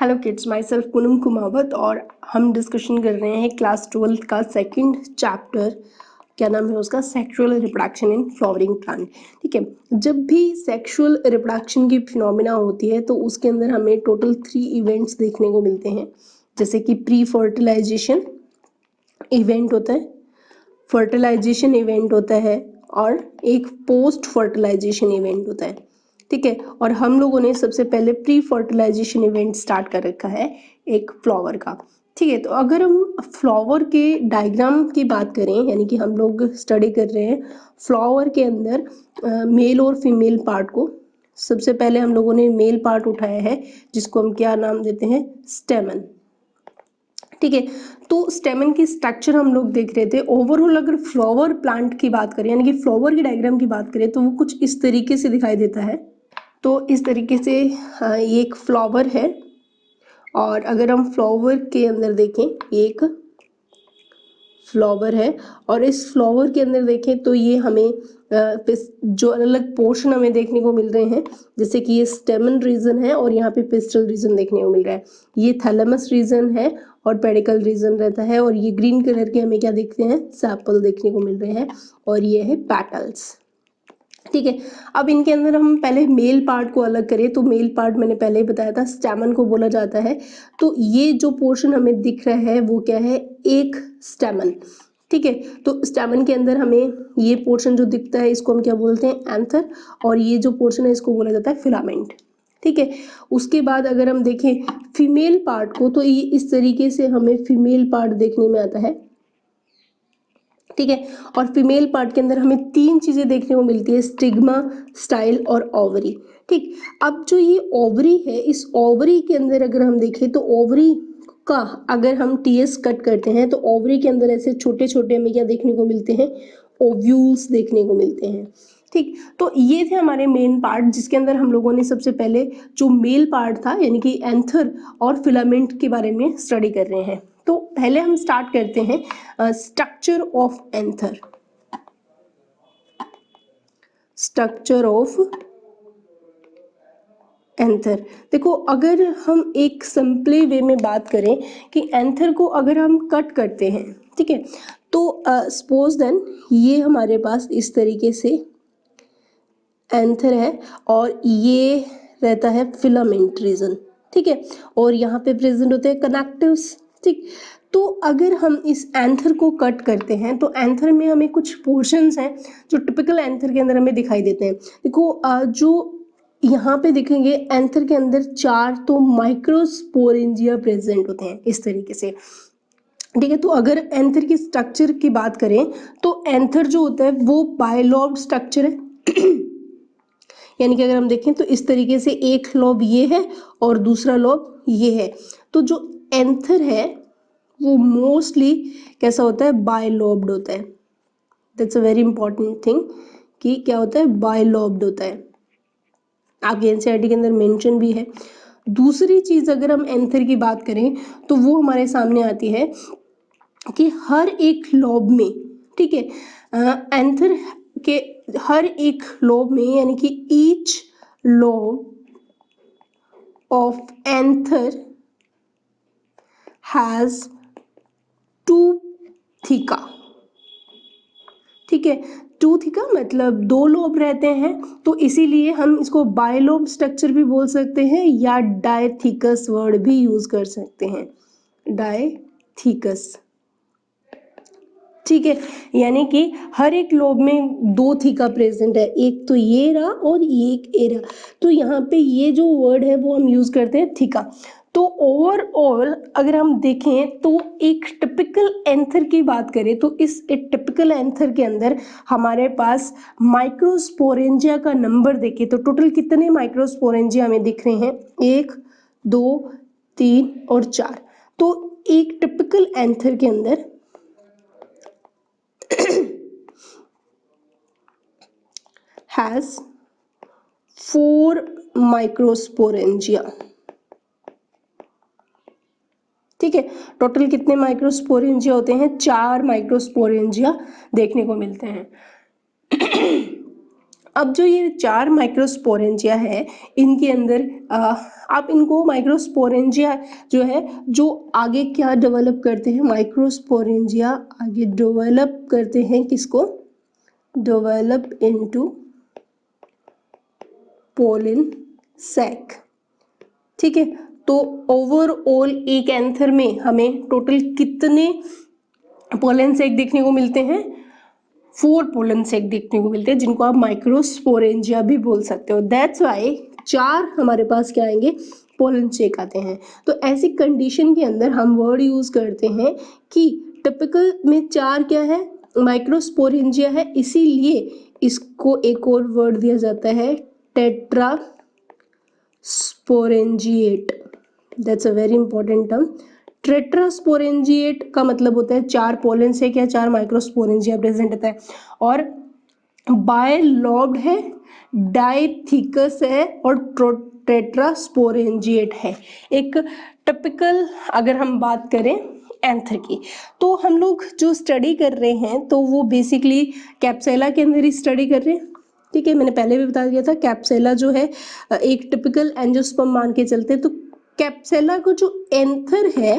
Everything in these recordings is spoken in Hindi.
Hello kids, my self Poonam Kumawat और हम डिस्कशन कर रहे हैं क्लास 12th का सेकंड चैप्टर। क्या नाम है उसका? Sexual reproduction in flowering plant. ठीक है, जब भी सेक्सुअल रिप्रोडक्शन की फिनोमिना होती है तो उसके अंदर हमें टोटल 3 इवेंट्स देखने को मिलते हैं, जैसे कि प्री फर्टिलाइजेशन इवेंट होता है, फर्टिलाइजेशन इवेंट होता है और एक पोस्ट फर्टिलाइजेशन इवेंट होता है। ठीक है, और हम लोगों ने सबसे पहले प्री फर्टिलाइजेशन इवेंट स्टार्ट कर रखा है एक फ्लावर का। ठीक है, तो अगर हम फ्लावर के डायग्राम की बात करें, यानी कि हम लोग स्टडी कर रहे हैं फ्लावर के अंदर मेल और फीमेल पार्ट को। सबसे पहले हम लोगों ने मेल पार्ट उठाया है जिसको हम क्या नाम देते हैं? स्टेमन। ठीक है, तो स्टेमन की स्ट्रक्चर हम लोग देख रहे थे। ओवरऑल अगर फ्लावर प्लांट की बात करें, यानी कि फ्लावर की डायग्राम की बात करें, तो वो कुछ इस तरीके से दिखाई देता है। तो इस तरीके से ये एक फ्लावर है, और अगर हम फ्लावर के अंदर देखें, एक फ्लावर है और इस फ्लावर के अंदर देखें तो ये हमें जो अलग अलग पोर्शन हमें देखने को मिल रहे हैं, जैसे कि ये स्टेमन रीजन है और यहाँ पे पिस्टल रीजन देखने को मिल रहा है। ये थैलेमस रीजन है और पेडिकल रीजन रहता है, और ये ग्रीन कलर के हमें क्या देखते हैं? सेपल देखने को मिल रहे हैं, और ये है पेटल्स। ठीक है, अब इनके अंदर हम पहले मेल पार्ट को अलग करें तो मेल पार्ट मैंने पहले ही बताया था स्टेमन को बोला जाता है। तो ये जो पोर्शन हमें दिख रहा है वो क्या है? एक स्टेमन। ठीक है, तो स्टेमन के अंदर हमें ये पोर्शन जो दिखता है इसको हम क्या बोलते हैं? एंथर, और ये जो पोर्शन है इसको बोला जाता है फिलामेंट। ठीक है, उसके बाद अगर हम देखें फीमेल पार्ट को, तो ये इस तरीके से हमें फीमेल पार्ट देखने में आता है। ठीक है, और फीमेल पार्ट के अंदर हमें 3 चीजें देखने को मिलती है, स्टिग्मा, स्टाइल और ओवरी। ठीक, अब जो ये ओवरी है, इस ओवरी के अंदर अगर हम देखें तो ओवरी का अगर हम टीएस कट करते हैं तो ओवरी के अंदर ऐसे छोटे छोटे हमें क्या देखने को मिलते हैं? ओव्यूल्स देखने को मिलते हैं। ठीक, तो ये थे हमारे मेन पार्ट, जिसके अंदर हम लोगों ने सबसे पहले जो मेल पार्ट था यानी कि एंथर और फिलामेंट के बारे में स्टडी कर रहे हैं। तो पहले हम स्टार्ट करते हैं structure of anther. Structure of anther, देखो अगर हम एक सिंपली वे में बात करें कि एंथर को अगर हम कट करते हैं, ठीक है, तो सपोज देन ये हमारे पास इस तरीके से एंथर है और ये रहता है फिलामेंट रीजन। ठीक है, और यहाँ पे प्रेजेंट होते हैं कनेक्टिव्स। ठीक, तो अगर हम इस एंथर को कट करते हैं तो एंथर में हमें कुछ पोर्शंस हैं जो टिपिकल एंथर के अंदर हमें दिखाई देते हैं। देखो जो यहाँ पे देखेंगे एंथर के अंदर 4 तो माइक्रोस्पोरेंजिया प्रेजेंट होते हैं इस तरीके से। ठीक है, तो अगर एंथर की स्ट्रक्चर की बात करें तो एंथर जो होता है वो बायलॉब्ड स्ट्रक्चर है। यानी कि अगर हम देखें तो इस तरीके से एक लोब ये है और दूसरा लोब ये है। तो जो एंथर है वो मोस्टली कैसा होता है? बायलॉब्ड होता है। That's a very important thing कि क्या होता है? बायलॉब्ड होता है, आपके एनसीईआरटी के अंदर मेंशन भी है। दूसरी चीज अगर हम एंथर की बात करें तो वो हमारे सामने आती है कि हर एक लोब में, ठीक है, एंथर के हर एक लोब में, यानी कि each lobe of anther has 2 theca. ठीक है, 2 थीका मतलब 2 लोब रहते हैं, तो इसीलिए हम इसको बायलोब स्ट्रक्चर भी बोल सकते हैं या डायथीकस वर्ड भी यूज कर सकते हैं, डायथीकस। ठीक है, यानी कि हर एक लोब में 2 थीका प्रेजेंट है, एक तो ये रहा और एक ये रहा। तो यहाँ पे ये जो वर्ड है वो हम यूज करते हैं थीका। तो ओवरऑल अगर हम देखें तो एक टिपिकल एंथर की बात करें तो इस टिपिकल एंथर के अंदर हमारे पास माइक्रोस्पोरेंजिया का नंबर देखें तो टोटल कितने माइक्रोस्पोरेंजिया हमें दिख रहे हैं? 1 2 3 और 4। तो एक टिपिकल एंथर के अंदर has 4 माइक्रोस्पोरेंजिया। ठीक है, टोटल कितने माइक्रोस्पोरेंजिया होते हैं? 4 माइक्रोस्पोरेंजिया देखने को मिलते हैं। अब जो ये 4 माइक्रोस्पोरेंजिया है, इनके अंदर आप इनको माइक्रोस्पोरेंजिया जो है, जो आगे क्या डेवलप करते हैं, माइक्रोस्पोरेंजिया आगे डेवलप करते हैं किसको, डेवलप इनटू पोलन सैक। ठीक है, तो ओवरऑल एक एंथर में हमें टोटल कितने पोलन सैक देखने को मिलते हैं, 4 पोलन सैक देखने को मिलते हैं, जिनको आप माइक्रोस्पोरेंजिया भी बोल सकते हो। दैट्स वाई 4 हमारे पास क्या आएंगे, पोलन सैक आते हैं। तो ऐसी कंडीशन के अंदर हम वर्ड यूज करते हैं कि टिपिकल में 4 क्या है, माइक्रोस्पोरेंजिया है, इसीलिए इसको एक और वर्ड दिया जाता है tetra sporangiate. That's a very important term. Tetrasporangiate का मतलब होता है 4 पोलन सैक या 4 माइक्रोस्पोरेंजिया प्रेजेंट होता है, और बायलॉब्ड है, डाइथिकस है और टेट्रास्पोरेंजिएट है। एक टिपिकल अगर हम बात करें एंथर की, तो हम लोग जो स्टडी कर रहे हैं तो वो बेसिकली कैप्सुला के अंदर ही स्टडी कर रहे हैं। ठीक है, मैंने पहले भी बता दिया था, कैप्सुला जो है एक टिपिकल एंजियोस्पर्म मान के चलते हैं। तो कैप्सुला को जो एंथर है,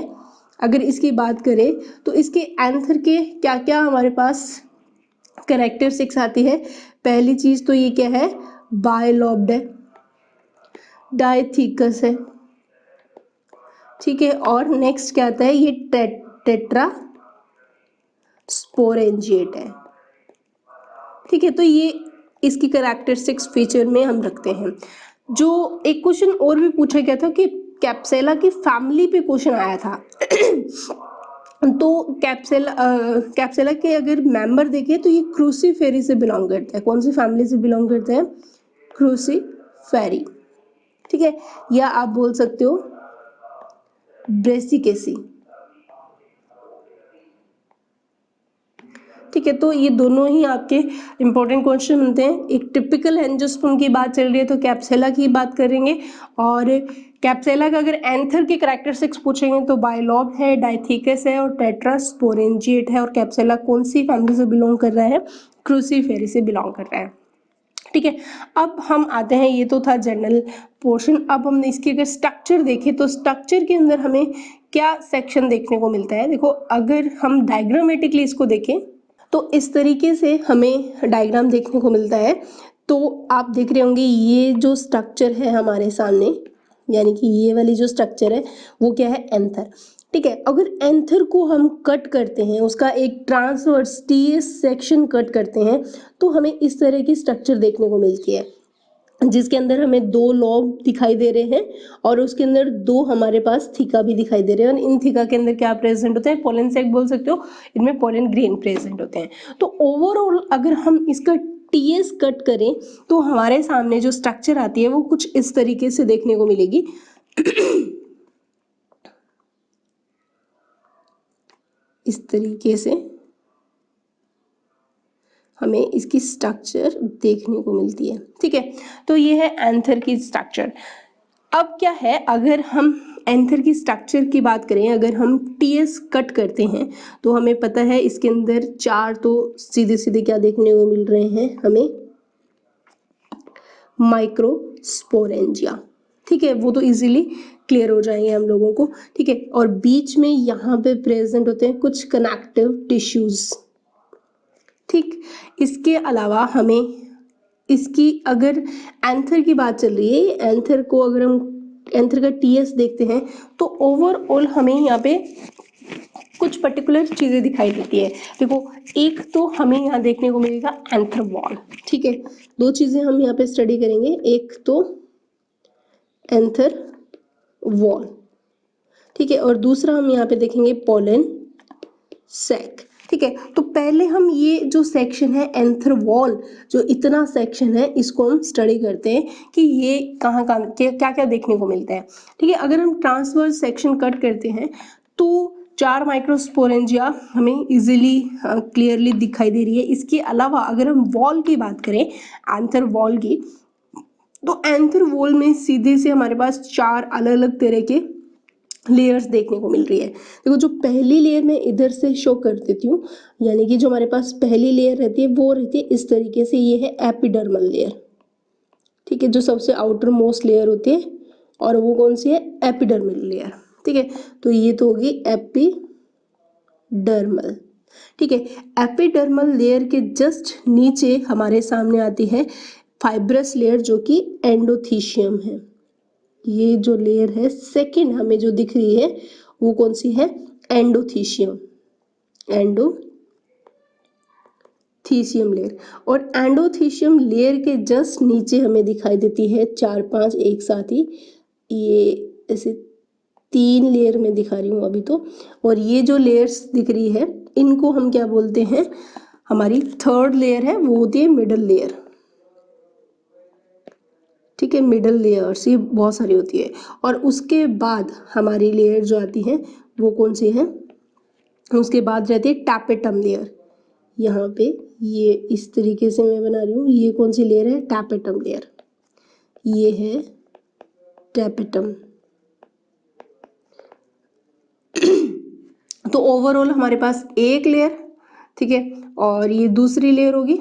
अगर इसकी बात करें तो इसके एंथर के क्या क्या हमारे पास कैरेक्टरिस्टिक्स आती है। पहली चीज तो ये क्या है, बायलॉब्ड है, डाइथिकस है, ठीक है, और नेक्स्ट क्या आता है, ये टेट्रा स्पोरेंजिएट है। ठीक है, तो ये इसकी कैरेक्टरिस्टिक्स फीचर में हम रखते हैं। जो एक क्वेश्चन और भी पूछा गया था कि कैप्सुला की फैमिली पे क्वेश्चन आया था तो कैप्सुला के अगर मेंबर देखें तो ये क्रूसीफेरी से बिलोंग करता है। कौन सी फैमिली से बिलोंग करते हैं, क्रूसीफेरी। ठीक है, या आप बोल सकते हो ब्रेसिकेसी। ठीक है, तो ये दोनों ही आपके इंपॉर्टेंट क्वेश्चन बनते हैं। एक टिपिकल एंजियोस्पर्म की बात चल रही है तो कैप्सुला की बात करेंगे, और कैप्सुला का अगर एंथर के कैरेक्टरिस्टिक्स पूछेंगे तो बायलॉब है, डाइथिकस है और टेट्रास्पोरेंजिएट है। और कैप्सुला कौन सी फैमिली से बिलोंग कर रहा है, क्रूसीफेरी से बिलोंग कर रहा है। ठीक है, अब हम आते हैं, ये तो था जनरल पोर्शन। अब हम इसकी अगर स्ट्रक्चर देखें तो स्ट्रक्चर के अंदर हमें क्या सेक्शन देखने को मिलता है। देखो, अगर हम डायग्रामेटिकली इसको देखें तो इस तरीके से हमें डायग्राम देखने को मिलता है। तो आप देख रहे होंगे ये जो स्ट्रक्चर है हमारे सामने, यानी कि ये वाली जो स्ट्रक्चर है वो क्या है, एंथर। ठीक है, अगर एंथर को हम कट करते हैं, उसका एक ट्रांसवर्स टीएस सेक्शन कट करते हैं, तो हमें इस तरह की स्ट्रक्चर देखने को मिलती है, जिसके अंदर हमें 2 लॉब दिखाई दे रहे हैं और उसके अंदर 2 हमारे पास थीका भी दिखाई दे रहे हैं। और इन थीका के अंदर क्या प्रेजेंट होते हैं, पोलन सैक बोल सकते हो, इनमें पोलन ग्रेन प्रेजेंट होते हैं। तो ओवरऑल अगर हम इसका टीएस कट करें तो हमारे सामने जो स्ट्रक्चर आती है वो कुछ इस तरीके से देखने को मिलेगी। इस तरीके से हमें इसकी स्ट्रक्चर देखने को मिलती है। ठीक है, तो ये है एंथर की स्ट्रक्चर। अब क्या है, अगर हम एंथर की स्ट्रक्चर की बात करें, अगर हम टीएस कट करते हैं तो हमें पता है इसके अंदर 4 तो सीधे सीधे क्या देखने को मिल रहे हैं हमें, माइक्रोस्पोरेंजिया। ठीक है, वो तो इजीली क्लियर हो जाएंगे हम लोगों को। ठीक है, और बीच में यहाँ पे प्रेजेंट होते हैं कुछ कनेक्टिव टिश्यूज। ठीक, इसके अलावा हमें इसकी अगर एंथर की बात चल रही है, एंथर को अगर हम एंथर का टीएस देखते हैं तो ओवरऑल हमें यहाँ पे कुछ पर्टिकुलर चीजें दिखाई देती है। देखो, एक तो हमें यहाँ देखने को मिलेगा एंथर वॉल। ठीक है, 2 चीजें हम यहाँ पे स्टडी करेंगे, एक तो एंथर वॉल, ठीक है, और दूसरा हम यहाँ पे देखेंगे पोलन सैक। ठीक है, तो पहले हम ये जो सेक्शन है एंथर वॉल, जो इतना सेक्शन है, इसको हम स्टडी करते हैं कि ये कहाँ कहाँ क्या क्या देखने को मिलता है। ठीक है, अगर हम ट्रांसवर्स सेक्शन कट करते हैं तो 4 माइक्रोस्पोरेंजिया हमें इजीली क्लियरली दिखाई दे रही है। इसके अलावा अगर हम वॉल की बात करें, एंथर वॉल की, तो एंथर वॉल में सीधे से हमारे पास 4 अलग अलग तरह के लेयर्स देखने को मिल रही है। देखो जो पहली लेयर मैं इधर से शो कर देती हूँ, यानी कि जो हमारे पास पहली लेयर रहती है वो रहती है इस तरीके से, ये है एपिडर्मल लेयर, ठीक है, जो सबसे आउटर मोस्ट लेयर होती है, और वो कौन सी है, एपिडर्मल लेयर, ठीक है। तो ये तो होगी एपिडर्मल, ठीक है। एपिडर्मल लेयर के जस्ट नीचे हमारे सामने आती है फाइब्रस लेयर जो कि एंडोथीशियम है। ये जो लेयर है सेकंड हमें जो दिख रही है वो कौन सी है, एंडोथीशियम, एंडोथीशियम लेयर। और एंडोथीशियम लेयर के जस्ट नीचे हमें दिखाई देती है 4-5 एक साथ ही, ये ऐसे 3 लेयर में दिखा रही हूँ अभी तो, और ये जो लेयर्स दिख रही है इनको हम क्या बोलते हैं, हमारी थर्ड लेयर है वो होती है मिडल लेयर, ठीक है। मिडल लेयर्स ये बहुत सारी होती है। और उसके बाद हमारी लेयर जो आती है वो कौन सी है, उसके बाद रहती है टैपेटम लेयर। यहाँ पे ये इस तरीके से मैं बना रही हूँ, ये कौन सी लेयर है, टैपेटम लेयर, ये है टैपेटम। तो ओवरऑल हमारे पास एक लेयर, ठीक है, और ये दूसरी लेयर होगी,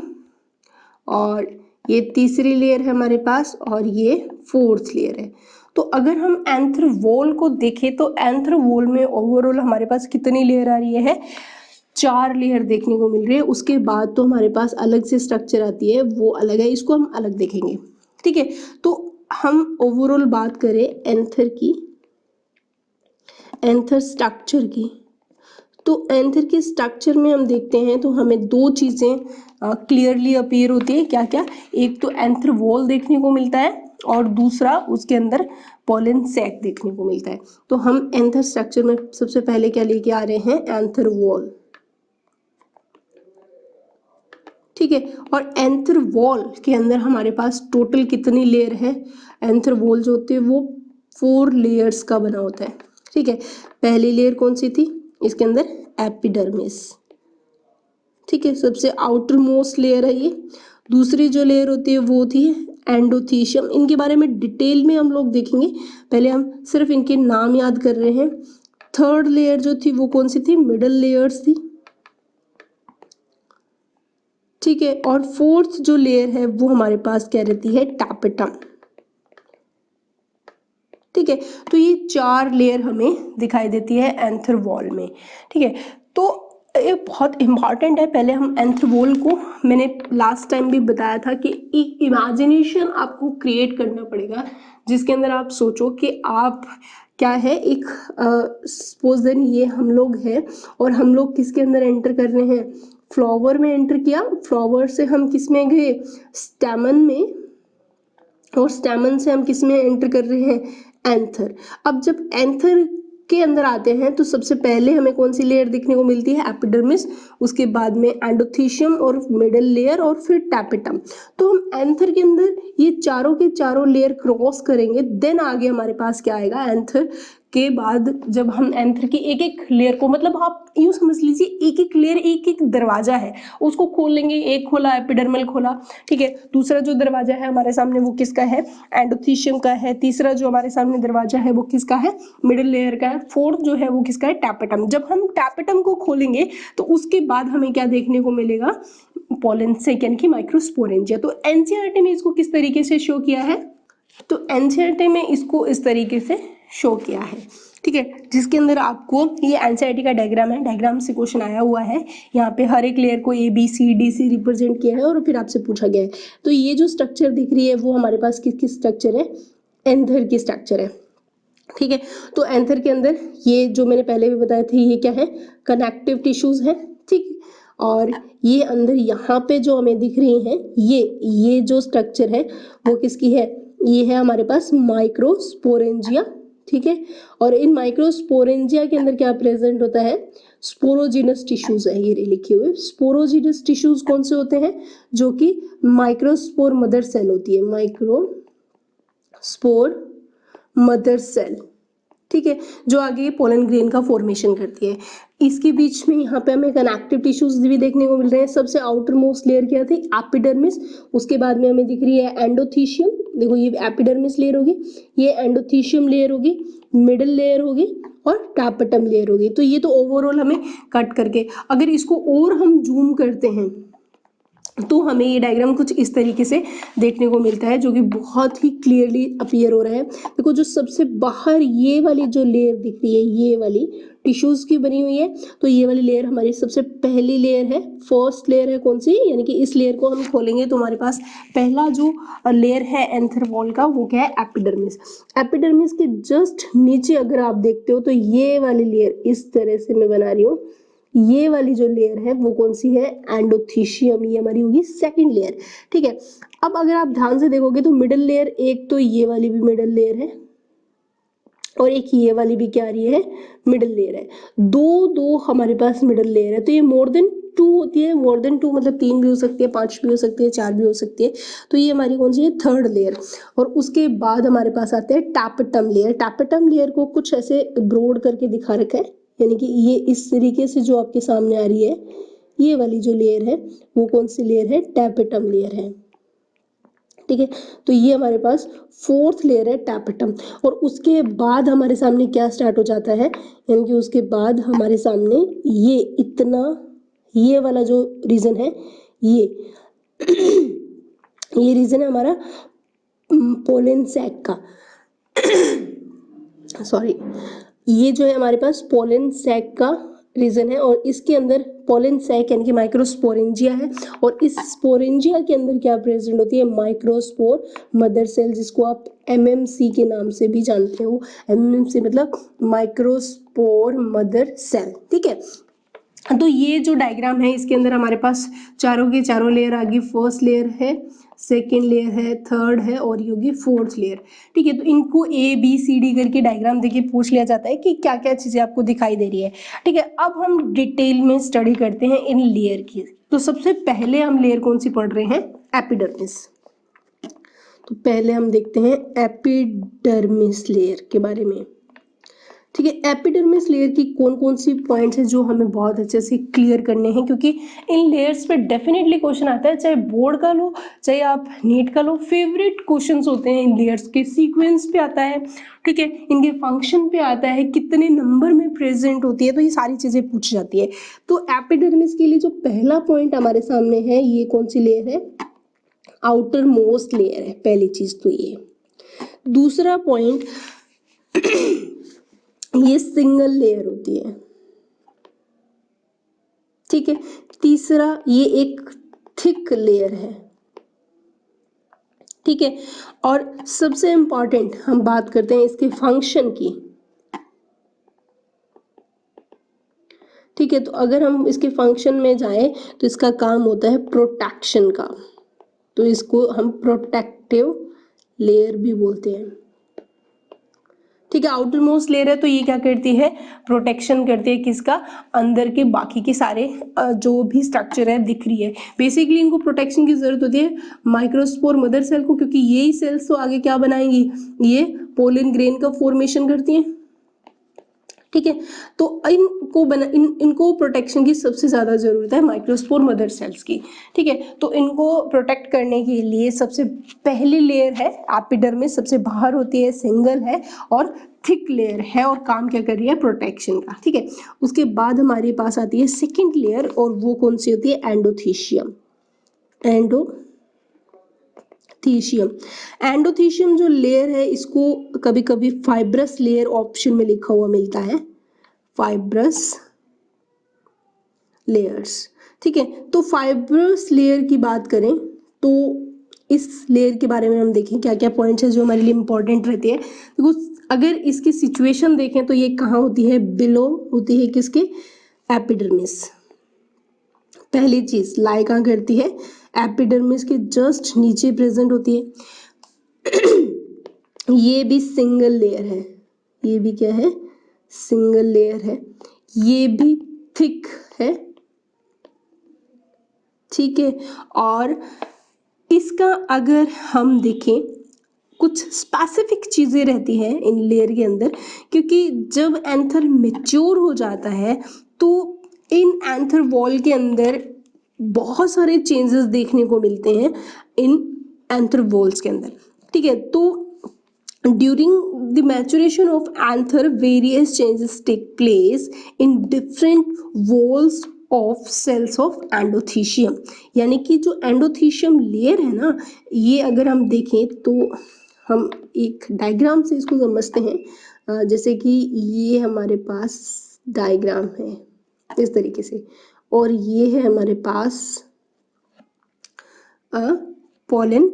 और ये तीसरी लेयर है हमारे पास, और ये फोर्थ लेयर है। तो अगर हम एंथर वॉल को देखें तो एंथर वॉल में ओवरऑल हमारे पास कितनी लेयर आ रही है, 4 लेयर देखने को मिल रही है। उसके बाद तो हमारे पास अलग से स्ट्रक्चर आती है, वो अलग है, इसको हम अलग देखेंगे, ठीक है। तो हम ओवरऑल बात करें एंथर की, एंथर स्ट्रक्चर की, तो एंथर के स्ट्रक्चर में हम देखते हैं तो हमें 2 चीज़ें क्लियरली अपीयर होती है, क्या क्या, एक तो एंथर वॉल देखने को मिलता है, और दूसरा उसके अंदर पॉलन सैक देखने को मिलता है। तो हम एंथर स्ट्रक्चर में सबसे पहले क्या लेके आ रहे हैं, एंथर वॉल, ठीक है। और एंथर वॉल के अंदर हमारे पास टोटल कितनी लेयर है, एंथर वॉल जो होती है वो 4 लेयर्स का बना होता है, ठीक है। पहली लेयर कौन सी थी इसके अंदर, एपिडर्मिस, ठीक है, सबसे आउटर मोस्ट लेयर है ये। दूसरी जो लेयर होती है वो होती है एंडोथीशियम। इनके बारे में डिटेल में हम लोग देखेंगे, पहले हम सिर्फ इनके नाम याद कर रहे हैं। थर्ड लेयर जो थी वो कौन सी थी, मिडल लेयर्स थी, ठीक है। और फोर्थ जो लेयर है वो हमारे पास क्या रहती है, टैपेटम, ठीक है। तो ये 4 लेयर हमें दिखाई देती है एंथर वॉल में, ठीक है। तो ये बहुत इंपॉर्टेंट है। पहले हम एंथर वॉल को, मैंने लास्ट टाइम भी बताया था कि एक इमेजिनेशन आपको क्रिएट करना पड़ेगा, जिसके अंदर आप सोचो कि आप क्या है, एक सपोज देन ये हम लोग हैं, और हम लोग किसके अंदर एंटर कर रहे हैं, फ्लावर में एंटर किया, फ्लावर से हम किस में गए, स्टेमन में, और स्टेमन से हम किस में एंटर कर रहे हैं, एंथर। अब जब एंथर के अंदर आते हैं तो सबसे पहले हमें कौन सी लेयर देखने को मिलती है, एपिडर्मिस, उसके बाद में एंडोथीशियम और मिडल लेयर, और फिर टैपेटम। तो हम एंथर के अंदर ये चारों के चारों लेयर क्रॉस करेंगे, देन आगे हमारे पास क्या आएगा, एंथर के बाद जब हम एंथर की एक एक लेयर को, मतलब आप यूँ समझ लीजिए एक एक लेयर एक एक दरवाजा है, उसको खोलेंगे, एक खोला एपिडर्मल खोला, ठीक है। दूसरा जो दरवाजा है हमारे सामने वो किसका है, एंडोथीशियम का है। तीसरा जो हमारे सामने दरवाजा है वो किसका है, मिडिल लेयर का है। फोर्थ जो है वो किसका है, टैपेटम। जब हम टैपेटम को खोलेंगे तो उसके बाद हमें क्या देखने को मिलेगा, पॉलन सैक यानी कि माइक्रोस्पोरेंजिया। तो एनसीईआरटी में इसको किस तरीके से शो किया है, तो एनसीईआरटी में इसको इस तरीके से शो किया है, ठीक है, जिसके अंदर आपको ये एनसीईआरटी का डायग्राम है, डायग्राम से क्वेश्चन आया हुआ है। यहाँ पे हर एक लेयर को ए बी सी डी से रिप्रेजेंट किया है और फिर आपसे पूछा गया है। तो ये जो स्ट्रक्चर दिख रही है वो हमारे पास किसकी स्ट्रक्चर है, एंथर की स्ट्रक्चर है, ठीक है। तो एंथर के अंदर ये जो मैंने पहले भी बताया था, ये क्या है, कनेक्टिव टिश्यूज है, ठीक। और ये अंदर यहाँ पे जो हमें दिख रही हैं, ये जो स्ट्रक्चर है वो किसकी है, ये है हमारे पास माइक्रोस्पोरेंजिया, ठीक है। और इन माइक्रोस्पोरेंजिया के अंदर क्या प्रेजेंट होता है, स्पोरोजिनस टिश्यूज है, ये लिखे हुए स्पोरोजिनस टिश्यूज कौन से होते हैं, जो कि माइक्रोस्पोर मदर सेल होती है, माइक्रोस्पोर मदर सेल, ठीक है, जो आगे पोलन ग्रेन का फॉर्मेशन करती है। इसके बीच में यहाँ पे हमें कनेक्टिव टिश्यूज भी देखने को मिल रहे हैं। सबसे आउटर मोस्ट लेयर क्या थी, एपिडर्मिस, उसके बाद में हमें दिख रही है एंडोथीशियम, देखो ये एपिडर्मिस लेयर होगी, ये एंडोथीशियम लेयर होगी, मिडिल लेयर होगी और टापटम लेयर होगी। तो ये तो ओवरऑल हमें कट करके, अगर इसको और हम जूम करते हैं तो हमें ये डायग्राम कुछ इस तरीके से देखने को मिलता है, जो कि बहुत ही क्लियरली अपीयर हो रहा है। देखो जो सबसे बाहर ये वाली जो लेयर दिख रही है, ये वाली टिश्यूज की बनी हुई है, तो ये वाली लेयर हमारी सबसे पहली लेयर है, फर्स्ट लेयर है कौन सी, यानी कि इस लेयर को हम खोलेंगे तो हमारे पास पहला जो लेयर है एंथर वॉल का वो क्या है, एपिडर्मिस। एपिडर्मिस के जस्ट नीचे अगर आप देखते हो तो ये वाली लेयर इस तरह से मैं बना रही हूँ, ये वाली जो लेयर है वो कौन सी है, एंडोथीशियम, ये हमारी होगी सेकंड लेयर। ठीक है, अब अगर आप ध्यान से देखोगे तो मिडिल लेयर, एक तो ये वाली भी मिडिल लेयर है और एक ये वाली भी क्या आ रही है, मिडिल लेयर है। दो दो हमारे पास मिडिल लेयर है, तो ये मोर देन टू होती है। मोर देन टू मतलब 3 भी हो सकती है, 5 भी हो सकती है, 4 भी हो सकती है। तो ये हमारी कौन सी है, थर्ड लेयर। और उसके बाद हमारे पास आते हैं टैपेटम लेयर। टैपेटम लेयर को कुछ ऐसे ब्रॉड करके दिखा रखा है, यानी कि ये इस तरीके से जो आपके सामने आ रही है, ये वाली जो लेयर है वो कौन सी लेयर है, टैपेटम लेयर है। ठीक है, तो ये हमारे पास फोर्थ लेयर है टैपेटम। और उसके बाद हमारे सामने क्या स्टार्ट हो जाता है, यानी कि उसके बाद हमारे सामने ये इतना, ये वाला जो रीजन है, ये ये रीजन है हमारा पोलन सैक का सॉरी, ये जो है हमारे पास पोलन सैक का रीजन है। और इसके अंदर पोलन सैक यानी कि माइक्रोस्पोरेंजिया है, और इस स्पोरेंजिया के अंदर क्या प्रेजेंट होती है, माइक्रोस्पोर मदर सेल, जिसको आप एमएमसी के नाम से भी जानते हो। एमएमसी मतलब माइक्रोस्पोर मदर सेल। ठीक है, तो ये जो डायग्राम है इसके अंदर हमारे पास चारों के चारों लेयर आ गई। फर्स्ट लेयर है, सेकेंड लेयर है, थर्ड है और ये होगी फोर्थ लेयर। ठीक है, तो इनको ए बी सी डी करके डायग्राम देके पूछ लिया जाता है कि क्या क्या चीजें आपको दिखाई दे रही है। ठीक है, अब हम डिटेल में स्टडी करते हैं इन लेयर की। तो सबसे पहले हम लेयर कौन सी पढ़ रहे हैं, एपिडर्मिस। तो पहले हम देखते हैं एपिडर्मिस लेयर के बारे में। ठीक है, एपिडर्मिस लेयर की कौन कौन सी पॉइंट्स हैं जो हमें बहुत अच्छे से क्लियर करने हैं, क्योंकि इन लेयर्स पे डेफिनेटली क्वेश्चन आता है, चाहे बोर्ड का लो चाहे आप नीट का लो, फेवरेट क्वेश्चंस होते हैं इन लेयर्स के। सीक्वेंस पे आता है, ठीक है, इनके फंक्शन पे आता है, कितने नंबर में प्रेजेंट होती है, तो ये सारी चीजें पूछी जाती है। तो एपिडर्मिस के लिए जो पहला पॉइंट हमारे सामने है, ये कौन सी लेयर है, आउटर मोस्ट लेयर है, पहली चीज तो ये। दूसरा पॉइंट, ये सिंगल लेयर होती है। ठीक है, तीसरा ये एक थिक लेयर है। ठीक है, और सबसे इंपॉर्टेंट हम बात करते हैं इसके फंक्शन की। ठीक है, तो अगर हम इसके फंक्शन में जाएं तो इसका काम होता है प्रोटेक्शन का, तो इसको हम प्रोटेक्टिव लेयर भी बोलते हैं। ठीक है, आउटर मोस्ट लेयर है तो ये क्या करती है, प्रोटेक्शन करती है किसका, अंदर के बाकी के सारे जो भी स्ट्रक्चर है दिख रही है। बेसिकली इनको प्रोटेक्शन की जरूरत होती है माइक्रोस्पोर मदर सेल को, क्योंकि यही सेल्स तो आगे क्या बनाएंगी, ये पोलन ग्रेन का फॉर्मेशन करती हैं। ठीक है, तो इनको प्रोटेक्शन की सबसे ज्यादा जरूरत है माइक्रोस्पोर मदर सेल्स की। ठीक है, तो इनको प्रोटेक्ट करने के लिए सबसे पहली लेयर है एपिडर्मिस, सबसे बाहर होती है, सिंगल है और थिक लेयर है, और काम क्या कर रही है, प्रोटेक्शन का। ठीक है, उसके बाद हमारे पास आती है सेकेंड लेयर, और वो कौन सी होती है, एंडोथीशियम। एंडोथीशियम जो लेयर है, इसको कभी कभी फाइब्रस लेयर ऑप्शन में लिखा हुआ मिलता है, फाइब्रस लेयर्स। ठीक है, तो फाइब्रस लेयर की बात करें तो इस लेयर के बारे में हम देखें क्या क्या पॉइंट्स है जो हमारे लिए इंपॉर्टेंट रहती है। देखो, अगर इसकी सिचुएशन देखें तो ये कहाँ होती है, बिलो होती है किसके, एपिडर्मिस। पहली चीज लाई कहाँ करती है, एपिडर्मिस के जस्ट नीचे प्रेजेंट होती है। ये भी सिंगल लेयर है, ये भी क्या है, सिंगल लेयर है, ये भी थिक है। ठीक है, और इसका अगर हम देखें कुछ स्पेसिफिक चीज़ें रहती हैं इन लेयर के अंदर, क्योंकि जब एंथर मेच्योर हो जाता है तो इन एंथर वॉल के अंदर बहुत सारे चेंजेस देखने को मिलते हैं इन एंथर वॉल्स के अंदर, ठीक है। तो during the maturation of anther various changes take place in different walls of cells of endothelium, यानी कि जो एंडोथीशियम लेयर है ना, ये अगर हम देखें तो हम एक डायग्राम से इसको समझते हैं। जैसे कि ये हमारे पास डायग्राम है इस तरीके से, और ये है हमारे पास पोलन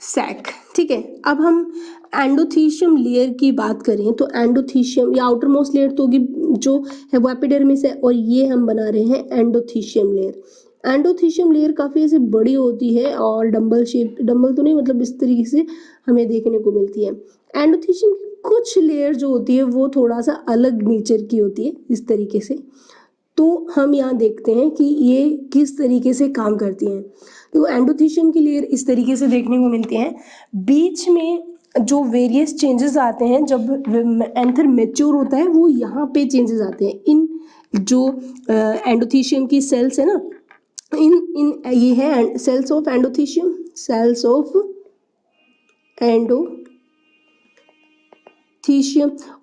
सैक, ठीक है। अब हम एंडोथीशियम लेयर की बात करें तो एंडोथीशियम या आउटर मोस्ट लेयर तो जो है वो एपिडर्मिस है, और ये हम बना रहे हैं एंडोथीशियम लेयर। एंडोथीशियम लेयर काफ़ी ऐसे बड़ी होती है और डंबल शेप, डंबल तो नहीं मतलब इस तरीके से हमें देखने को मिलती है। एंडोथीशियम की कुछ लेयर जो होती है वो थोड़ा सा अलग नेचर की होती है इस तरीके से। तो हम यहाँ देखते हैं कि ये किस तरीके से काम करती हैं। तो एंडोथीशियम की लेयर इस तरीके से देखने को मिलती हैं। बीच में जो वेरियस चेंजेस आते हैं जब एंथर मेच्योर होता है, वो यहाँ पे चेंजेस आते हैं। इन जो एंडोथीशियम की सेल्स है ना, इन ये है cells of endothecium, cells of endothecium.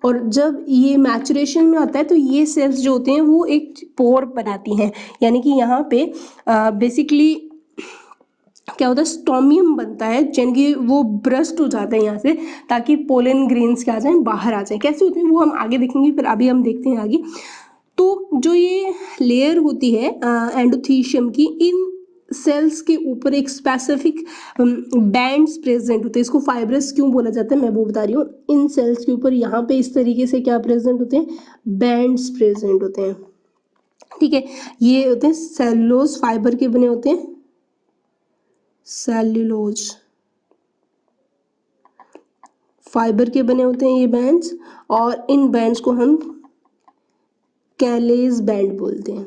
और जब ये मैचुरेशन में आता है तो ये सेल्स जो होते हैं वो एक पोर बनाती हैं, यानी कि यहाँ पे बेसिकली क्या होता है, स्टोमियम बनता है, यानी कि वो ब्रस्ट हो जाता है यहाँ से, ताकि पोलन ग्रेन्स क्या आ जाए, बाहर आ जाए। कैसे होते हैं वो हम आगे देखेंगे, फिर अभी हम देखते हैं आगे। तो जो ये लेयर होती है एंडोथीशियम की, इन सेल्स के ऊपर एक स्पेसिफिक बैंड्स प्रेजेंट होते हैं। इसको फाइब्रस क्यों बोला जाता है मैं वो बता रही हूँ। इन सेल्स के ऊपर यहाँ पे इस तरीके से क्या प्रेजेंट होते हैं, बैंड्स प्रेजेंट होते हैं, ठीक है। ये होते हैं सेलुलोज फाइबर के बने होते हैं, सेल्यूलोज फाइबर के बने होते हैं ये बैंड्स, और इन बैंड्स को हम कैलेज बैंड बोलते हैं,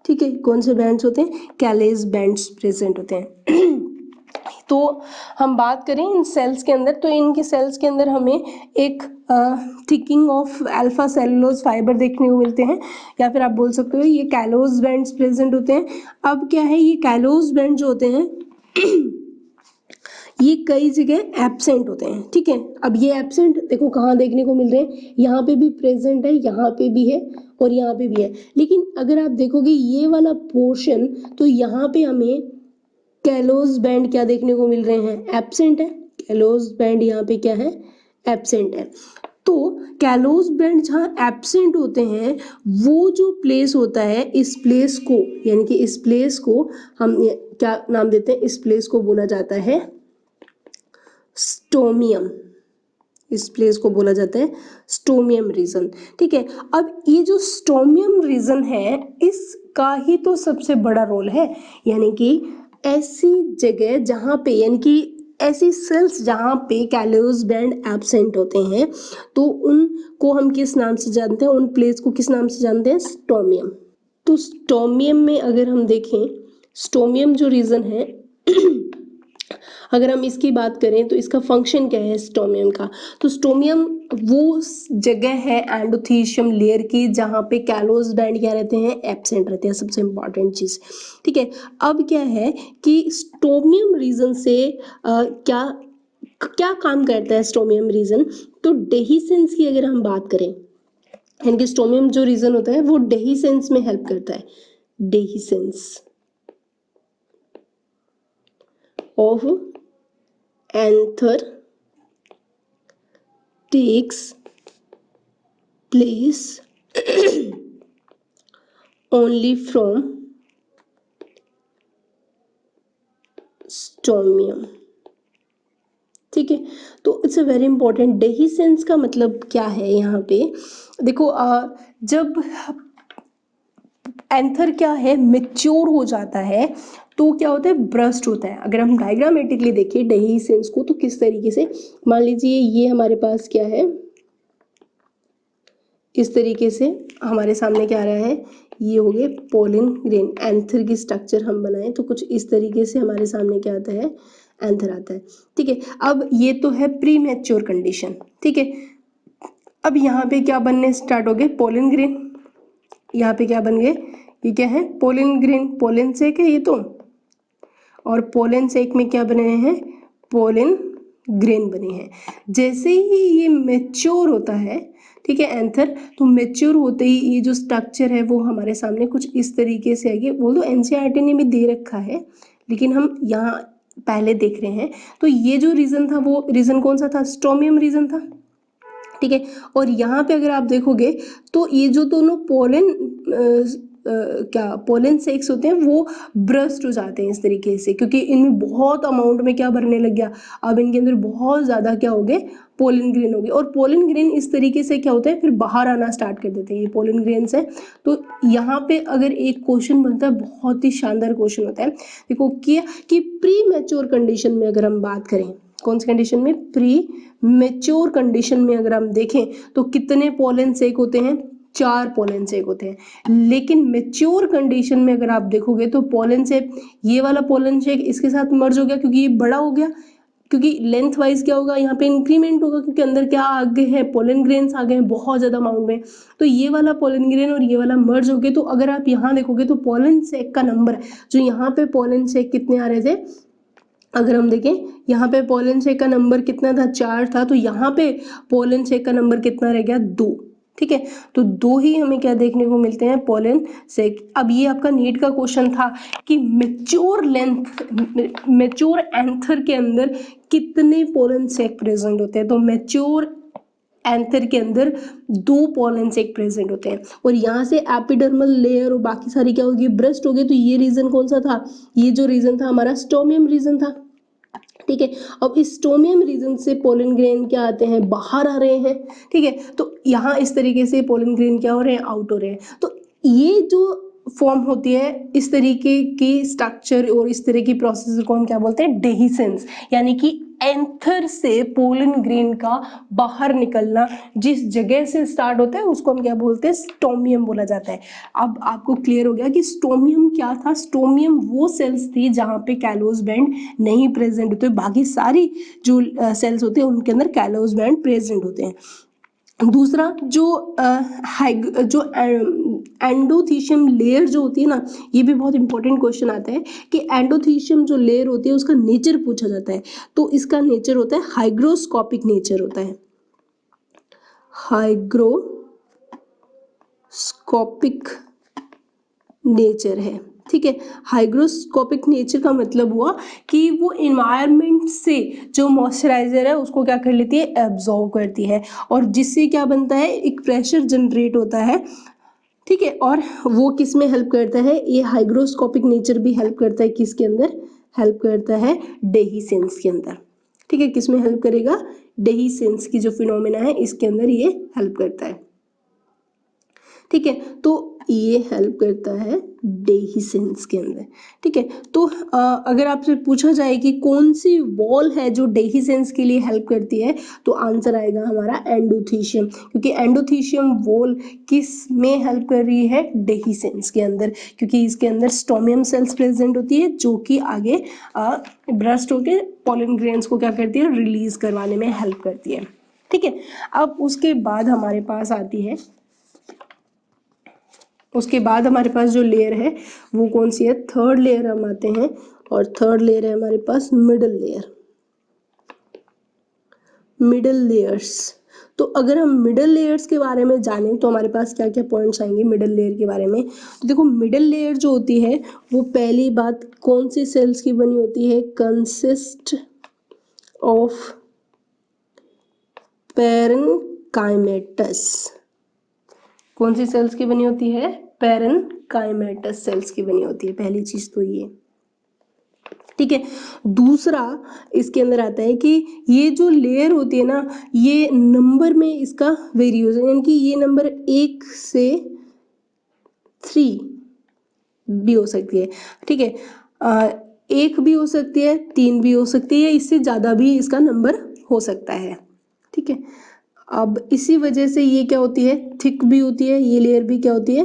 ठीक है। कौन से बैंड्स होते हैं, कैलेज बैंड्स प्रेजेंट होते हैं। तो हम बात करें इन सेल्स के अंदर, तो इनके सेल्स के अंदर हमें एक thickening of alpha cellulose fibre देखने को मिलते हैं, या फिर आप बोल सकते हो ये कैलोज बैंड्स प्रेजेंट होते हैं। अब क्या है, ये कैलोज बैंड जो होते हैं ये कई जगह एब्सेंट होते हैं, ठीक है। अब ये एब्सेंट देखो कहाँ देखने को मिल रहे हैं, यहाँ पे भी प्रेजेंट है, यहाँ पे भी है और यहाँ पे भी है। लेकिन अगर आप देखोगे ये वाला पोर्शन, तो यहाँ पे हमें कैलोज बैंड क्या देखने को मिल रहे हैं, एब्सेंट है। कैलोज बैंड यहाँ पे क्या है, एब्सेंट है। तो कैलोज बैंड जहाँ एब्सेंट होते हैं, वो जो प्लेस होता है, इस प्लेस को यानी कि इस प्लेस को हम क्या नाम देते हैं, इस प्लेस को बोला जाता है स्टोमियम। इस प्लेस को बोला जाता है स्टोमियम रीजन, ठीक है। अब ये जो स्टोमियम रीजन है, इसका ही तो सबसे बड़ा रोल है, यानी कि ऐसी जगह जहाँ पे, यानी कि ऐसी सेल्स जहाँ पे कैलोज बैंड एब्सेंट होते हैं, तो उनको हम किस नाम से जानते हैं, उन प्लेस को किस नाम से जानते हैं, स्टोमियम। तो स्टोमियम में अगर हम देखें, स्टोमियम जो रीजन है अगर हम इसकी बात करें तो इसका फंक्शन क्या है स्टोमियम का, तो स्टोमियम वो जगह है एंडोथीशियम लेयर की जहाँ पे कैलोज बैंड क्या रहते हैं, एब्सेंट रहते हैं, सबसे इंपॉर्टेंट चीज़, ठीक है। अब क्या है कि स्टोमियम रीजन से क्या क्या काम करता है स्टोमियम रीजन, तो डेहिसेंस की अगर हम बात करें, यानी कि स्टोमियम जो रीजन होता है वो डेहिसेंस में हेल्प करता है, dehiscence of anther takes place only from stomium, ठीक है। तो it's a very important. Dehiscence का मतलब क्या है यहाँ पे, देखो जब एंथर क्या है मेच्योर हो जाता है तो क्या होता है, ब्रस्ट होता है। अगर हम डायग्रामेटिकली देखिए डेहिसेंस को, तो किस तरीके से, मान लीजिए ये हमारे पास क्या है, इस तरीके से हमारे सामने क्या आ रहा है, ये हो गए पोलन ग्रेन। एंथर की स्ट्रक्चर हम बनाएं तो कुछ इस तरीके से हमारे सामने क्या आता है, एंथर आता है। ठीक है, अब ये तो है प्री मैच्योर कंडीशन। ठीक है, अब यहाँ पे क्या बनने स्टार्ट हो गए, पोलन ग्रेन। यहाँ पे क्या बन गए, ये क्या है, पोलन ग्रेन, पोलन सेक है ये तो, और पोलन सेक में क्या बने हैं, पोलन ग्रेन बने हैं। जैसे ही ये मैच्योर होता है, ठीक है एंथर, तो मैच्योर होते ही ये जो स्ट्रक्चर है वो हमारे सामने कुछ इस तरीके से आएगी। वो तो एनसीईआरटी ने भी दे रखा है, लेकिन हम यहाँ पहले देख रहे हैं। तो ये जो रीजन था वो रीजन कौन सा था, स्टोमियम रीजन था। ठीक है, और यहाँ पे अगर आप देखोगे तो ये जो दोनों पोलन क्या पोलन सेक्स होते हैं वो ब्रस्ट हो जाते हैं इस तरीके से, क्योंकि इनमें बहुत अमाउंट में क्या भरने लग गया, अब इनके अंदर बहुत ज़्यादा क्या हो गए, पोलन ग्रेन हो गए। और पोलन ग्रेन इस तरीके से क्या होता है, फिर बाहर आना स्टार्ट कर देते हैं ये पोलन ग्रेन से। तो यहाँ पे अगर एक क्वेश्चन बनता है, बहुत ही शानदार क्वेश्चन होता है, देखो कि प्री मैच्योर कंडीशन में अगर हम बात करें, कौन सी कंडीशन में, प्री मैच्योर कंडीशन में अगर हम देखें तो कितने पोलन सेक होते हैं, 4 पोलन सेक होते हैं। लेकिन मैच्योर कंडीशन में अगर आप देखोगे तो पोलन सेक, ये वाला पोलन सेक इसके साथ मर्ज हो गया क्योंकि ये बड़ा हो गया, क्योंकि लेंथ वाइज क्या होगा, यहाँ पे इंक्रीमेंट होगा, क्योंकि अंदर क्या आ गए हैं, पोलन ग्रेन्स आ गए हैं बहुत ज़्यादा अमाउंट में। तो ये वाला पोलन ग्रेन और ये वाला मर्ज हो गए। तो अगर आप यहाँ देखोगे तो पोलन सेक का नंबर, जो यहाँ पे पोलन सेक कितने आ रहे थे, अगर हम देखें यहाँ पे पोलन सेक का नंबर कितना था, 4 था, तो यहाँ पे पोलन सेक का नंबर कितना रह गया, 2। ठीक है, तो 2 ही हमें क्या देखने को मिलते हैं, पोलन सेक। अब ये आपका नीट का क्वेश्चन था कि मैच्योर लेंथ, मैच्योर एंथर के अंदर कितने पोलन सेक प्रेजेंट होते हैं। तो मैच्योर एंथर के अंदर 2 पोलन सेक प्रेजेंट होते हैं। और यहाँ से एपिडर्मल लेयर और बाकी सारी क्या होगी, ब्रेस्ट हो गई। तो ये रीजन कौन सा था, ये जो रीजन था हमारा स्टोमियम रीजन था। ठीक है, अब इस स्टोमियम रीजन से पोलन ग्रेन क्या आते हैं, बाहर आ रहे हैं। ठीक है, तो यहाँ इस तरीके से पोलन ग्रेन क्या हो रहे हैं, आउट हो रहे हैं। तो ये जो फॉर्म होती है, इस तरीके की स्ट्रक्चर और इस तरह की प्रोसेस को हम क्या बोलते हैं, डेहिसेंस, यानी कि एंथर से पोलन ग्रेन का बाहर निकलना जिस जगह से स्टार्ट होता है उसको हम क्या बोलते हैं, स्टोमियम बोला जाता है। अब आपको क्लियर हो गया कि स्टोमियम क्या था। स्टोमियम वो सेल्स थी जहाँ पे कैलोस बैंड नहीं प्रेजेंट होते, बाकी सारी जो सेल्स होते हैं उनके अंदर कैलोस बैंड प्रेजेंट होते हैं। दूसरा जो जो एंडोथीशियम लेयर जो होती है ना, ये भी बहुत इंपॉर्टेंट क्वेश्चन आता है कि एंडोथीशियम जो लेयर होती है उसका नेचर पूछा जाता है। तो इसका नेचर होता है हाइग्रोस्कोपिक नेचर होता है, हाइग्रोस्कोपिक नेचर है। ठीक है, हाइग्रोस्कोपिक नेचर का मतलब हुआ कि वो एनवायरनमेंट से जो मॉइस्चराइजर है उसको क्या कर लेती है, एब्जॉर्ब करती है, और जिससे क्या बनता है, एक प्रेशर जनरेट होता है। ठीक है, और वो किस में हेल्प करता है, ये हाइग्रोस्कोपिक नेचर भी हेल्प करता है, किसके अंदर हेल्प करता है, डेहिसेंस के अंदर। ठीक है, किस में हेल्प करेगा, डेहिसेंस की जो फिनोमेना है इसके अंदर ये हेल्प करता है। ठीक है, तो ये हेल्प करता है डेहिसेंस के अंदर। ठीक है, तो अगर आपसे पूछा जाए कि कौन सी वॉल है जो डेहिसेंस के लिए हेल्प करती है, तो आंसर आएगा हमारा एंडोथीशियम, क्योंकि एंडोथीशियम वॉल किस में हेल्प कर रही है, डेहिसेंस के अंदर, क्योंकि इसके अंदर स्टोमियम सेल्स प्रेजेंट होती है जो कि आगे ब्रस्ट होकर पोलन ग्रेन्स को क्या करती है, रिलीज करवाने में हेल्प करती है। ठीक है, अब उसके बाद हमारे पास आती है, उसके बाद हमारे पास जो लेयर है वो कौन सी है, थर्ड लेयर हम आते हैं, और थर्ड लेयर है हमारे पास मिडल लेयर, मिडल लेयर्स। तो अगर हम मिडल लेयर्स के बारे में जानें तो हमारे पास क्या क्या पॉइंट्स आएंगे मिडल लेयर के बारे में। तो देखो, मिडल लेयर जो होती है वो पहली बात कौन सी सेल्स की बनी होती है, कंसिस्ट ऑफ पैरेन्काइमेटस। कौन सी सेल्स की बनी होती है, पैरेन्काइमेटस सेल्स की बनी होती है, पहली चीज तो ये। ठीक है, दूसरा इसके अंदर आता है कि ये जो लेयर होती है ना, ये नंबर में इसका वेरिएशन, यानी कि ये नंबर 1 से 3 भी हो सकती है। ठीक है, 1 भी हो सकती है, 3 भी हो सकती है, इससे ज़्यादा भी इसका नंबर हो सकता है। ठीक है, अब इसी वजह से ये क्या होती है, थिक भी होती है, ये लेयर भी क्या होती है,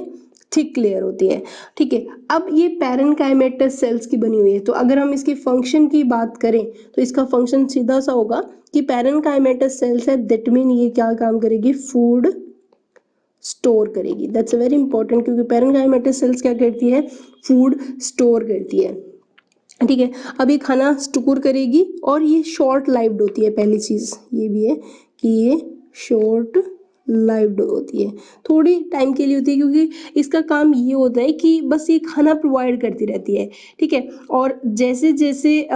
थिक लेयर होती है, ठीक है। अब ये पैरेनकाइमेटस सेल्स की बनी हुई है, तो अगर हम इसके फंक्शन की बात करें तो इसका फंक्शन सीधा सा होगा कि पैरेनकाइमेटस सेल्स है, दैट मीन ये क्या काम करेगी, फूड स्टोर करेगी। दैट्स वेरी इंपॉर्टेंट, क्योंकि पैरेनकाइमेटस सेल्स क्या करती है, फूड स्टोर करती है, ठीक है। अब ये खाना स्टोर करेगी और ये शॉर्ट लाइव्ड होती है। पहली चीज ये भी है कि ये शॉर्ट लाइव्ड होती है, थोड़ी टाइम के लिए होती है, क्योंकि इसका काम ये होता है कि बस ये खाना प्रोवाइड करती रहती है, ठीक है। और जैसे जैसे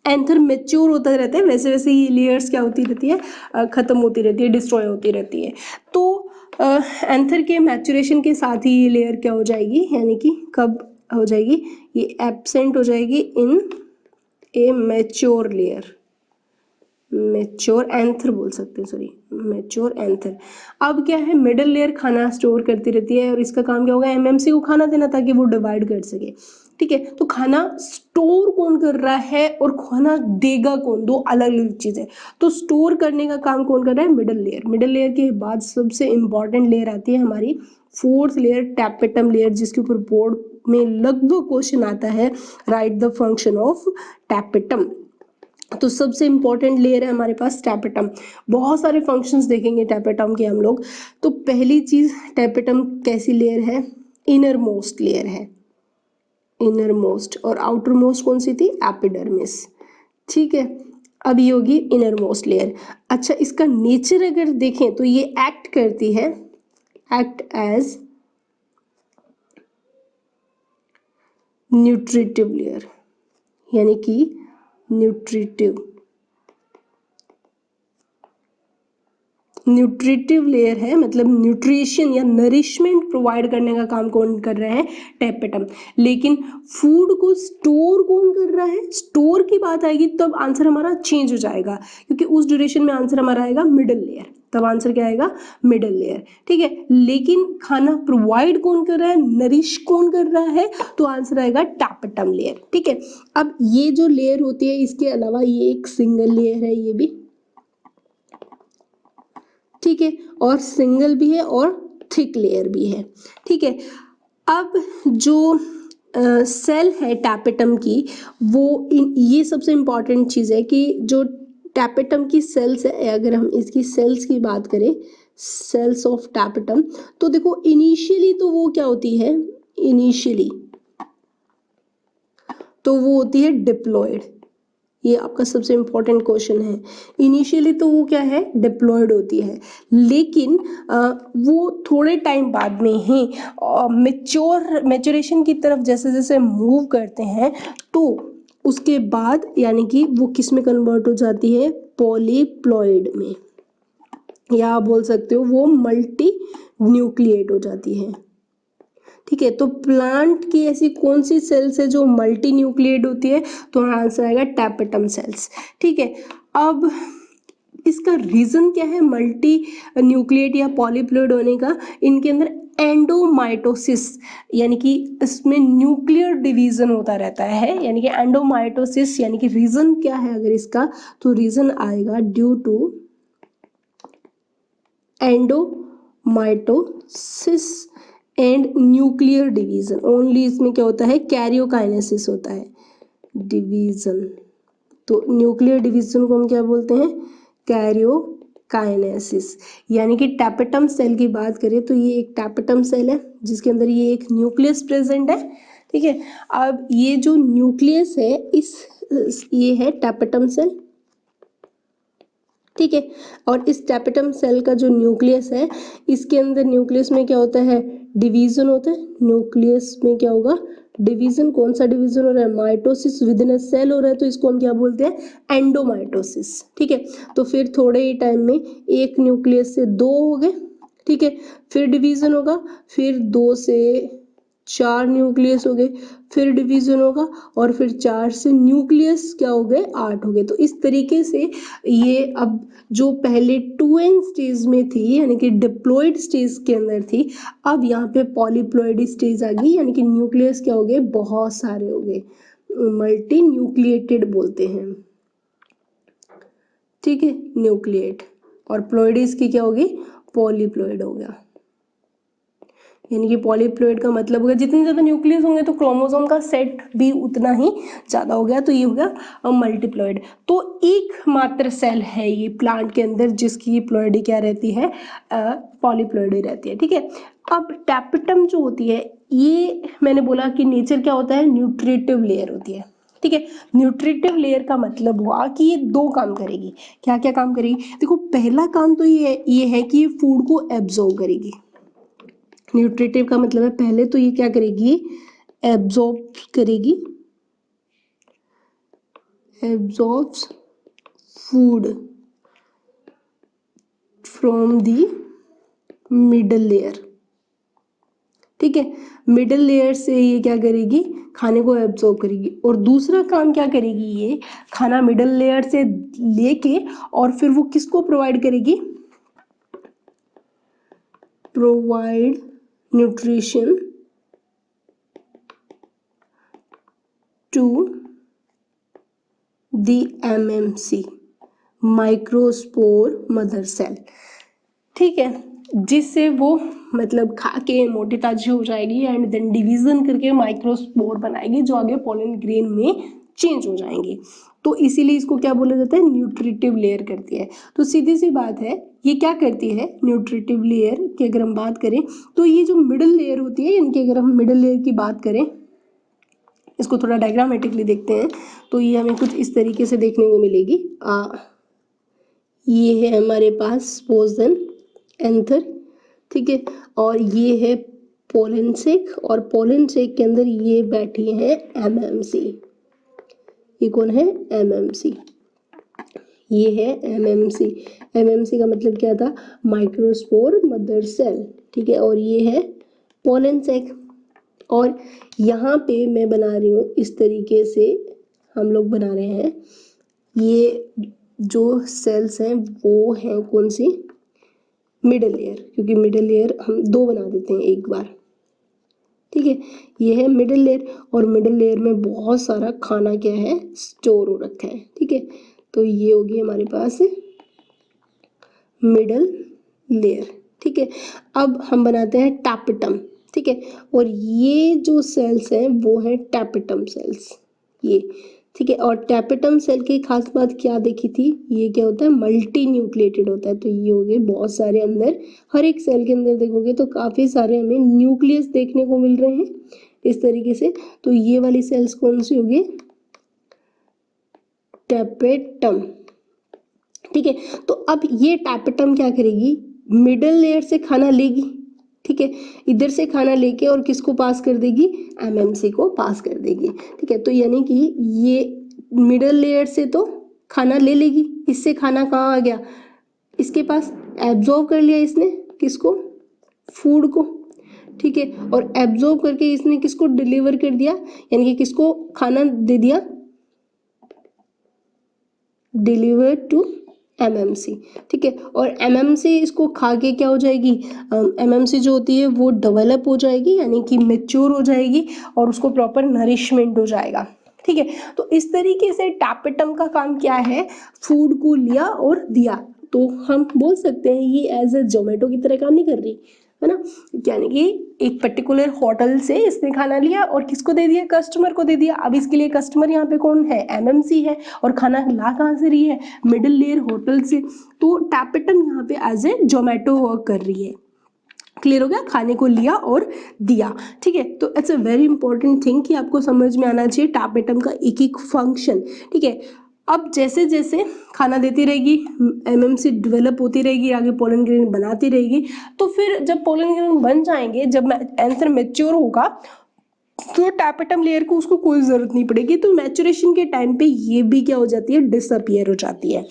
एंथर मेच्योर होता रहता है वैसे वैसे ये लेयर्स क्या होती रहती है, खत्म होती रहती है, डिस्ट्रॉय होती रहती है। तो एंथर के मैच्योरेशन के साथ ही ये लेयर क्या हो जाएगी, यानी कि कब हो जाएगी, ये एब्सेंट हो जाएगी in a mature layer, mature anther बोल सकते हैं, सॉरी मैच्योर एंथर। अब क्या है, मिडल लेयर खाना स्टोर करती रहती है और इसका काम क्या होगा, एमएमसी को खाना देना ताकि वो डिवाइड कर सके, ठीक है। तो खाना स्टोर कौन कर रहा है और खाना देगा कौन, दो अलग अलग चीजें। तो स्टोर करने का काम कौन कर रहा है, मिडल लेयर। मिडल लेयर के बाद सबसे इंपॉर्टेंट लेयर आती है हमारी फोर्थ लेयर, टैपेटम लेयर, जिसके ऊपर बोर्ड में लगभग क्वेश्चन आता है, right the function of tapetum. तो सबसे इंपॉर्टेंट लेयर है हमारे पास टैपेटम। बहुत सारे फंक्शंस देखेंगे टैपेटम के हम लोग। तो पहली चीज, टैपेटम कैसी लेयर है, इनर मोस्ट लेयर है, इनर मोस्ट, और आउटर मोस्ट कौन सी थी, एपिडर्मिस, ठीक है। अब ये होगी इनर मोस्ट लेयर। अच्छा, इसका नेचर अगर देखें तो ये एक्ट करती है, एक्ट एज न्यूट्रिटिव लेयर, यानी कि न्यूट्रिटिव लेयर है, मतलब न्यूट्रिशन या नरिशमेंट प्रोवाइड करने का काम कौन कर रहे हैं, टैपेटम। लेकिन फूड को स्टोर कौन कर रहा है, स्टोर की बात आएगी तब आंसर हमारा चेंज हो जाएगा, क्योंकि उस ड्यूरेशन में आंसर हमारा आएगा मिडल लेयर, तब आंसर क्या आएगा, मिडल लेयर, ठीक है। लेकिन खाना प्रोवाइड कौन कर रहा है, नरिश कौन कर रहा है, तो आंसर आएगा टैपेटम लेयर, ठीक है। अब ये जो लेयर होती है, इसके अलावा ये एक सिंगल लेयर है, ये भी, ठीक है, और सिंगल भी है और थिक लेयर भी है, ठीक है। अब जो सेल है टैपेटम की, वो ये सबसे इंपॉर्टेंट चीज़ है कि जो टैपेटम की सेल्स है, अगर हम इसकी सेल्स की बात करें, सेल्स ऑफ टैपेटम, तो देखो इनिशियली तो वो क्या होती है, इनिशियली तो वो होती है डिप्लॉयड। ये आपका सबसे इंपॉर्टेंट क्वेश्चन है, इनिशियली तो वो क्या है, डिप्लॉयड होती है, लेकिन वो थोड़े टाइम बाद में ही मैच्योरेशन की तरफ जैसे जैसे मूव करते हैं, तो उसके बाद यानी कि वो किस में कन्वर्ट हो जाती है, पॉलीप्लॉइड में, या आप बोल सकते हो वो मल्टी न्यूक्लिएट हो जाती है, ठीक है। तो प्लांट की ऐसी कौन सी सेल्स है जो मल्टी न्यूक्लिएट होती है, तो आंसर आएगा टैपेटम सेल्स, ठीक है। अब इसका रीजन क्या है मल्टी न्यूक्लिएट या पॉलीप्लॉइड होने का, इनके अंदर एंडोमाइटोसिस, यानी कि इसमें न्यूक्लियर डिवीजन होता रहता है, यानी कि एंडोमाइटोसिस, यानी कि रीजन क्या है अगर इसका, तो रीजन आएगा due to endomitosis and nuclear division. Only इसमें क्या होता है, कैरियोकाइनेसिस होता है, डिवीजन। तो न्यूक्लियर डिवीजन को हम क्या बोलते हैं, कैरियोकाइनेसिस। यानी कि टैपेटम सेल की बात करें तो ये एक टैपेटम सेल है जिसके अंदर ये एक न्यूक्लियस प्रेजेंट है, ठीक है। अब ये जो न्यूक्लियस है ये है टैपेटम सेल, ठीक है। और इस टैपेटम सेल का जो न्यूक्लियस है, इसके अंदर न्यूक्लियस में क्या होता है, डिवीजन होता है। न्यूक्लियस में क्या होगा, डिवीजन। कौन सा डिवीजन हो रहा है, mitosis within a cell हो रहा है, तो इसको हम क्या बोलते हैं, एंडोमाइटोसिस, ठीक है। तो फिर थोड़े ही टाइम में एक न्यूक्लियस से दो हो गए, ठीक है, फिर डिवीजन होगा, फिर 2 से 4 न्यूक्लियस हो गए, फिर डिवीजन होगा, और फिर 4 से न्यूक्लियस क्या हो गए, 8 हो गए। तो इस तरीके से ये अब जो पहले 2n स्टेज में थी, यानी कि डिप्लॉयड स्टेज के अंदर थी, अब यहाँ पे पॉलीप्लॉयड स्टेज आ गई, यानी कि न्यूक्लियस क्या हो गए, बहुत सारे हो गए, मल्टी न्यूक्लिएटेड बोलते हैं, ठीक है, न्यूक्लिएट। और प्लॉइड इसकी क्या होगी, पॉलीप्लॉयड हो गया, यानी कि पॉलीप्लॉइड का मतलब होगा जितने ज़्यादा न्यूक्लियस होंगे तो क्रोमोसोम का सेट भी उतना ही ज़्यादा हो गया, तो ये हो गया मल्टीप्लॉइड। तो एक मात्र सेल है ये प्लांट के अंदर जिसकी प्लॉइडी क्या रहती है, पॉलीप्लॉइडी रहती है, ठीक है। अब टैपेटम जो होती है, ये मैंने बोला कि नेचर क्या होता है, न्यूट्रिटिव लेयर होती है, ठीक है। न्यूट्रिटिव लेयर का मतलब हुआ कि ये दो काम करेगी। क्या क्या काम करेगी, देखो पहला काम तो ये है कि ये फूड को एब्जॉर्ब करेगी। न्यूट्रिटिव का मतलब है पहले तो ये क्या करेगी, एब्जॉर्ब करेगी, absorbs food from the middle layer, ठीक है। मिडल लेयर से ये क्या करेगी, खाने को एब्जॉर्ब करेगी। और दूसरा काम क्या करेगी, ये खाना मिडल लेयर से लेके और फिर वो किसको प्रोवाइड करेगी, provide nutrition to the MMC, microspore mother cell, ठीक है। जिससे वो मतलब खा के मोटी ताजी हो जाएगी एंड देन डिवीजन करके माइक्रोस्पोर बनाएगी जो आगे पोलन ग्रेन में चेंज हो जाएंगे। तो इसीलिए इसको क्या बोला जाता है, न्यूट्रिटिव लेयर करती है। तो सीधी सी बात है, ये क्या करती है, न्यूट्रिटिव लेयर की अगर हम बात करें तो ये जो मिडिल लेयर होती है, इनकी अगर हम मिडिल लेयर की बात करें, इसको थोड़ा डायग्रामेटिकली देखते हैं तो ये हमें कुछ इस तरीके से देखने को मिलेगी। ये है हमारे पास पोजन एंथर, ठीक है। और ये है पोलेंसेक, और पोलेंसेक के अंदर ये बैठी है MMC। ये कौन है, MMC, ये है MMC। MMC का मतलब क्या था, माइक्रोस्पोर मदर सेल, ठीक है। और ये है पोलेंसेक। और यहाँ पे मैं बना रही हूँ इस तरीके से, हम लोग बना रहे हैं, ये जो सेल्स हैं वो हैं कौन सी, मिडल लेयर, क्योंकि मिडल लेयर हम दो बना देते हैं एक बार, ठीक है। ये है मिडल लेयर, और मिडल लेयर में बहुत सारा खाना क्या है, स्टोर हो रखा है, ठीक है। तो ये होगी हमारे पास मिडल लेयर, ठीक है। अब हम बनाते हैं टैपेटम, ठीक है। और ये जो सेल्स हैं वो हैं टैपेटम सेल्स, ये, ठीक है। और टैपेटम सेल की खास बात क्या देखी थी, ये क्या होता है, मल्टी न्यूक्लिएटेड होता है। तो ये हो गए बहुत सारे अंदर, हर एक सेल के अंदर देखोगे तो काफ़ी सारे हमें न्यूक्लियस देखने को मिल रहे हैं इस तरीके से। तो ये वाली सेल्स कौन सी होगी, टैपेटम, ठीक है। तो अब ये टैपेटम क्या करेगी, मिडल लेयर से खाना लेगी, ठीक है। इधर से खाना लेके और किसको पास कर देगी, MMC को पास कर देगी, ठीक है। तो यानी कि ये मिडल लेयर से तो खाना ले लेगी, इससे खाना कहाँ आ गया, इसके पास, एब्जॉर्ब कर लिया इसने, किसको, फूड को, ठीक है। और एब्जॉर्ब करके इसने किसको डिलीवर कर दिया, यानी कि किसको खाना दे दिया, डिलीवर टू MMC, ठीक है। और MMC इसको खा के क्या हो जाएगी, MMC जो होती है वो डेवलप हो जाएगी, यानी कि मेच्योर हो जाएगी और उसको प्रॉपर नरिशमेंट हो जाएगा, ठीक है। तो इस तरीके से टैपेटम का काम क्या है, फूड को लिया और दिया। तो हम बोल सकते हैं ये एज ए जोमेटो की तरह काम नहीं कर रही है ना, यानी कि एक पर्टिकुलर होटल से इसने खाना लिया और किसको दे दिया, कस्टमर को दे दिया। अब इसके लिए कस्टमर यहाँ पे कौन है, MMC है, और खाना ला कहाँ से रही है, मिडिल लेयर होटल से। तो टैपेटम यहाँ पे एज ए जोमेटो वर्क कर रही है। क्लियर हो गया, खाने को लिया और दिया, ठीक है। तो it's a very important thing कि आपको समझ में आना चाहिए टैपेटम का एक एक फंक्शन, ठीक है। अब जैसे जैसे खाना देती रहेगी, MMC डेवलप होती रहेगी, आगे पोलन ग्रेन बनाती रहेगी। तो फिर जब पोलन ग्रेन बन जाएंगे, जब एंथर मेच्योर होगा तो टैपेटम लेयर को उसको कोई जरूरत नहीं पड़ेगी। तो मैच्योरेशन के टाइम पे ये भी क्या हो जाती है, डिसअपियर हो जाती है,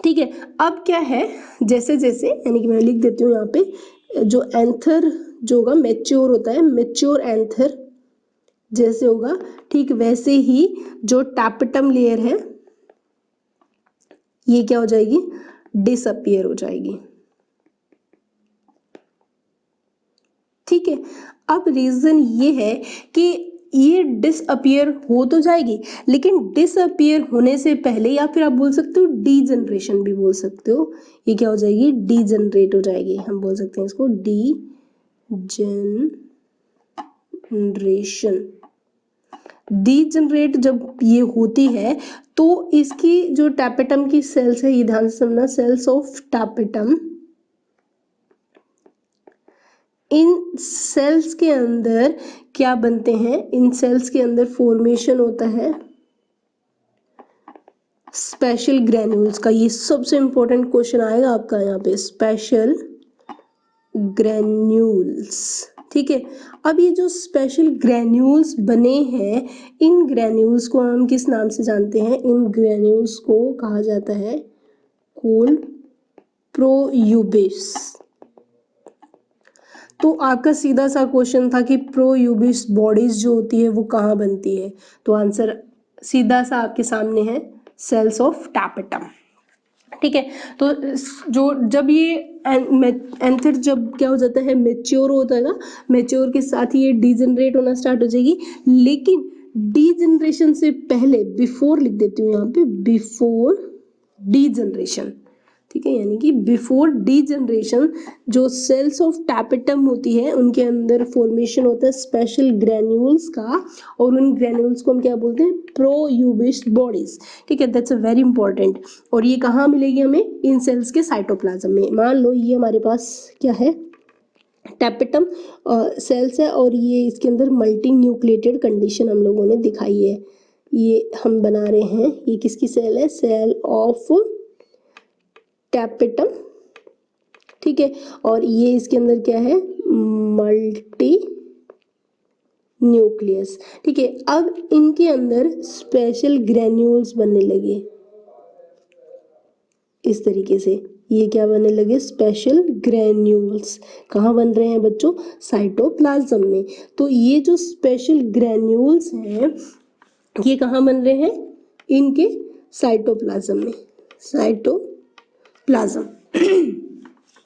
ठीक है। अब क्या है, जैसे जैसे, यानी कि मैं लिख देती हूँ यहाँ पे, जो एंथर जो होगा मेच्योर होता है, मेच्योर एंथर जैसे होगा, ठीक वैसे ही जो टैपेटम लेयर है ये क्या हो जाएगी, डिसअपियर हो जाएगी, ठीक है। अब रीजन ये है कि ये डिसअपियर हो तो जाएगी, लेकिन डिसअपियर होने से पहले, या फिर आप बोल सकते हो डीजनरेशन भी बोल सकते हो, ये क्या हो जाएगी, डीजनरेट हो जाएगी, हम बोल सकते हैं इसको डी डीजनरेशन, डीजनरेट जब ये होती है तो इसकी जो टैपेटम की सेल्स है, ये ध्यान से समझना, सेल्स ऑफ टैपेटम, इन सेल्स के अंदर क्या बनते हैं, इन सेल्स के अंदर फॉर्मेशन होता है स्पेशल ग्रेन्यूल्स का। ये सबसे इंपॉर्टेंट क्वेश्चन आएगा आपका यहाँ पे, स्पेशल ग्रेन्यूल्स। ठीक है, अब ये जो स्पेशल ग्रेन्यूल्स बने हैं, इन ग्रेन्यूल्स को हम किस नाम से जानते हैं, इन ग्रेन्यूल्स को कहा जाता है कोल प्रोयूबिस। तो आपका सीधा सा क्वेश्चन था कि प्रोयूबिस बॉडीज जो होती है वो कहाँ बनती है, तो आंसर सीधा सा आपके सामने है, सेल्स ऑफ टैपेटम। ठीक है, तो जो जब ये एंथर जब क्या हो जाता है, मेच्योर होता है ना, मेच्योर के साथ ही ये डीजनरेट होना स्टार्ट हो जाएगी। लेकिन डीजनरेशन से पहले, बिफोर लिख देती हूँ यहाँ पे, बिफोर डीजनरेशन, ठीक है, यानी कि बिफोर डीजनरेशन जो सेल्स ऑफ टैपेटम होती है उनके अंदर फॉर्मेशन होता है स्पेशल ग्रेन्यूल्स का, और उन ग्रेन्यूल्स को हम क्या बोलते हैं, प्रोयूबिस बॉडीज। ठीक है, दैट्स अ वेरी इंपॉर्टेंट। और ये कहाँ मिलेगी हमें, इन सेल्स के साइटोप्लाज्म में। मान लो ये हमारे पास क्या है, टैपेटम सेल्स है, और ये इसके अंदर मल्टी न्यूक्लिएटेड कंडीशन हम लोगों ने दिखाई है। ये हम बना रहे हैं, ये किसकी सेल है, सेल ऑफ टैपेटम। ठीक है, और ये इसके अंदर क्या है, मल्टी न्यूक्लियस। ठीक है, अब इनके अंदर स्पेशल ग्रेन्यूल्स बनने लगे इस तरीके से, ये क्या बनने लगे, स्पेशल ग्रेन्यूल्स। कहाँ बन रहे हैं बच्चों, साइटोप्लाज्म में। तो ये जो स्पेशल ग्रेन्यूल्स हैं ये कहाँ बन रहे हैं, इनके साइटोप्लाज्म में, साइटोप्लाज्म।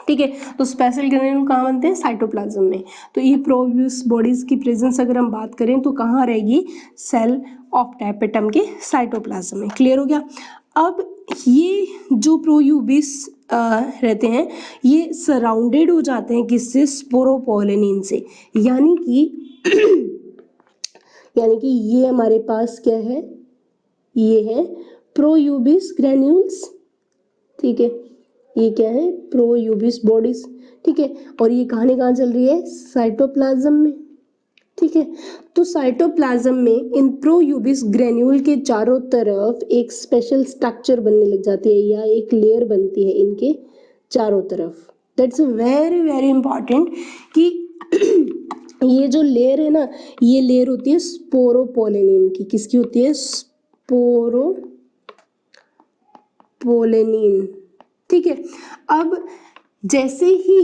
ठीक है, तो स्पेशल ग्रेन्यूल कहाँ बनते हैं, साइटोप्लाज्म में। तो ये प्रोयूबिस बॉडीज की प्रेजेंस अगर हम बात करें तो कहाँ रहेगी, सेल ऑफ टैपेटम के साइटोप्लाज्म में। क्लियर हो गया। अब ये जो प्रोयूबिस रहते हैं ये सराउंडेड हो जाते हैं किससे, स्पोरोपोलिनिन से। यानी कि ये हमारे पास क्या है, ये है प्रोयूबिस ग्रेन्यूल्स। ठीक है, ये क्या है, प्रोयूबिस बॉडीज। ठीक है, और ये कहाँ चल रही है, साइटोप्लाज्म में। ठीक है, तो साइटोप्लाज्म में इन प्रोयूबिस ग्रेन्यूल के चारों तरफ एक स्पेशल स्ट्रक्चर बनने लग जाती है, या एक लेयर बनती है इनके चारों तरफ। दैट्स वेरी वेरी इंपॉर्टेंट कि ये जो लेयर है ना, ये लेयर होती है स्पोरोपोलिनिन की। किसकी होती है, स्पोरोपोलिनिन। ठीक है, अब जैसे ही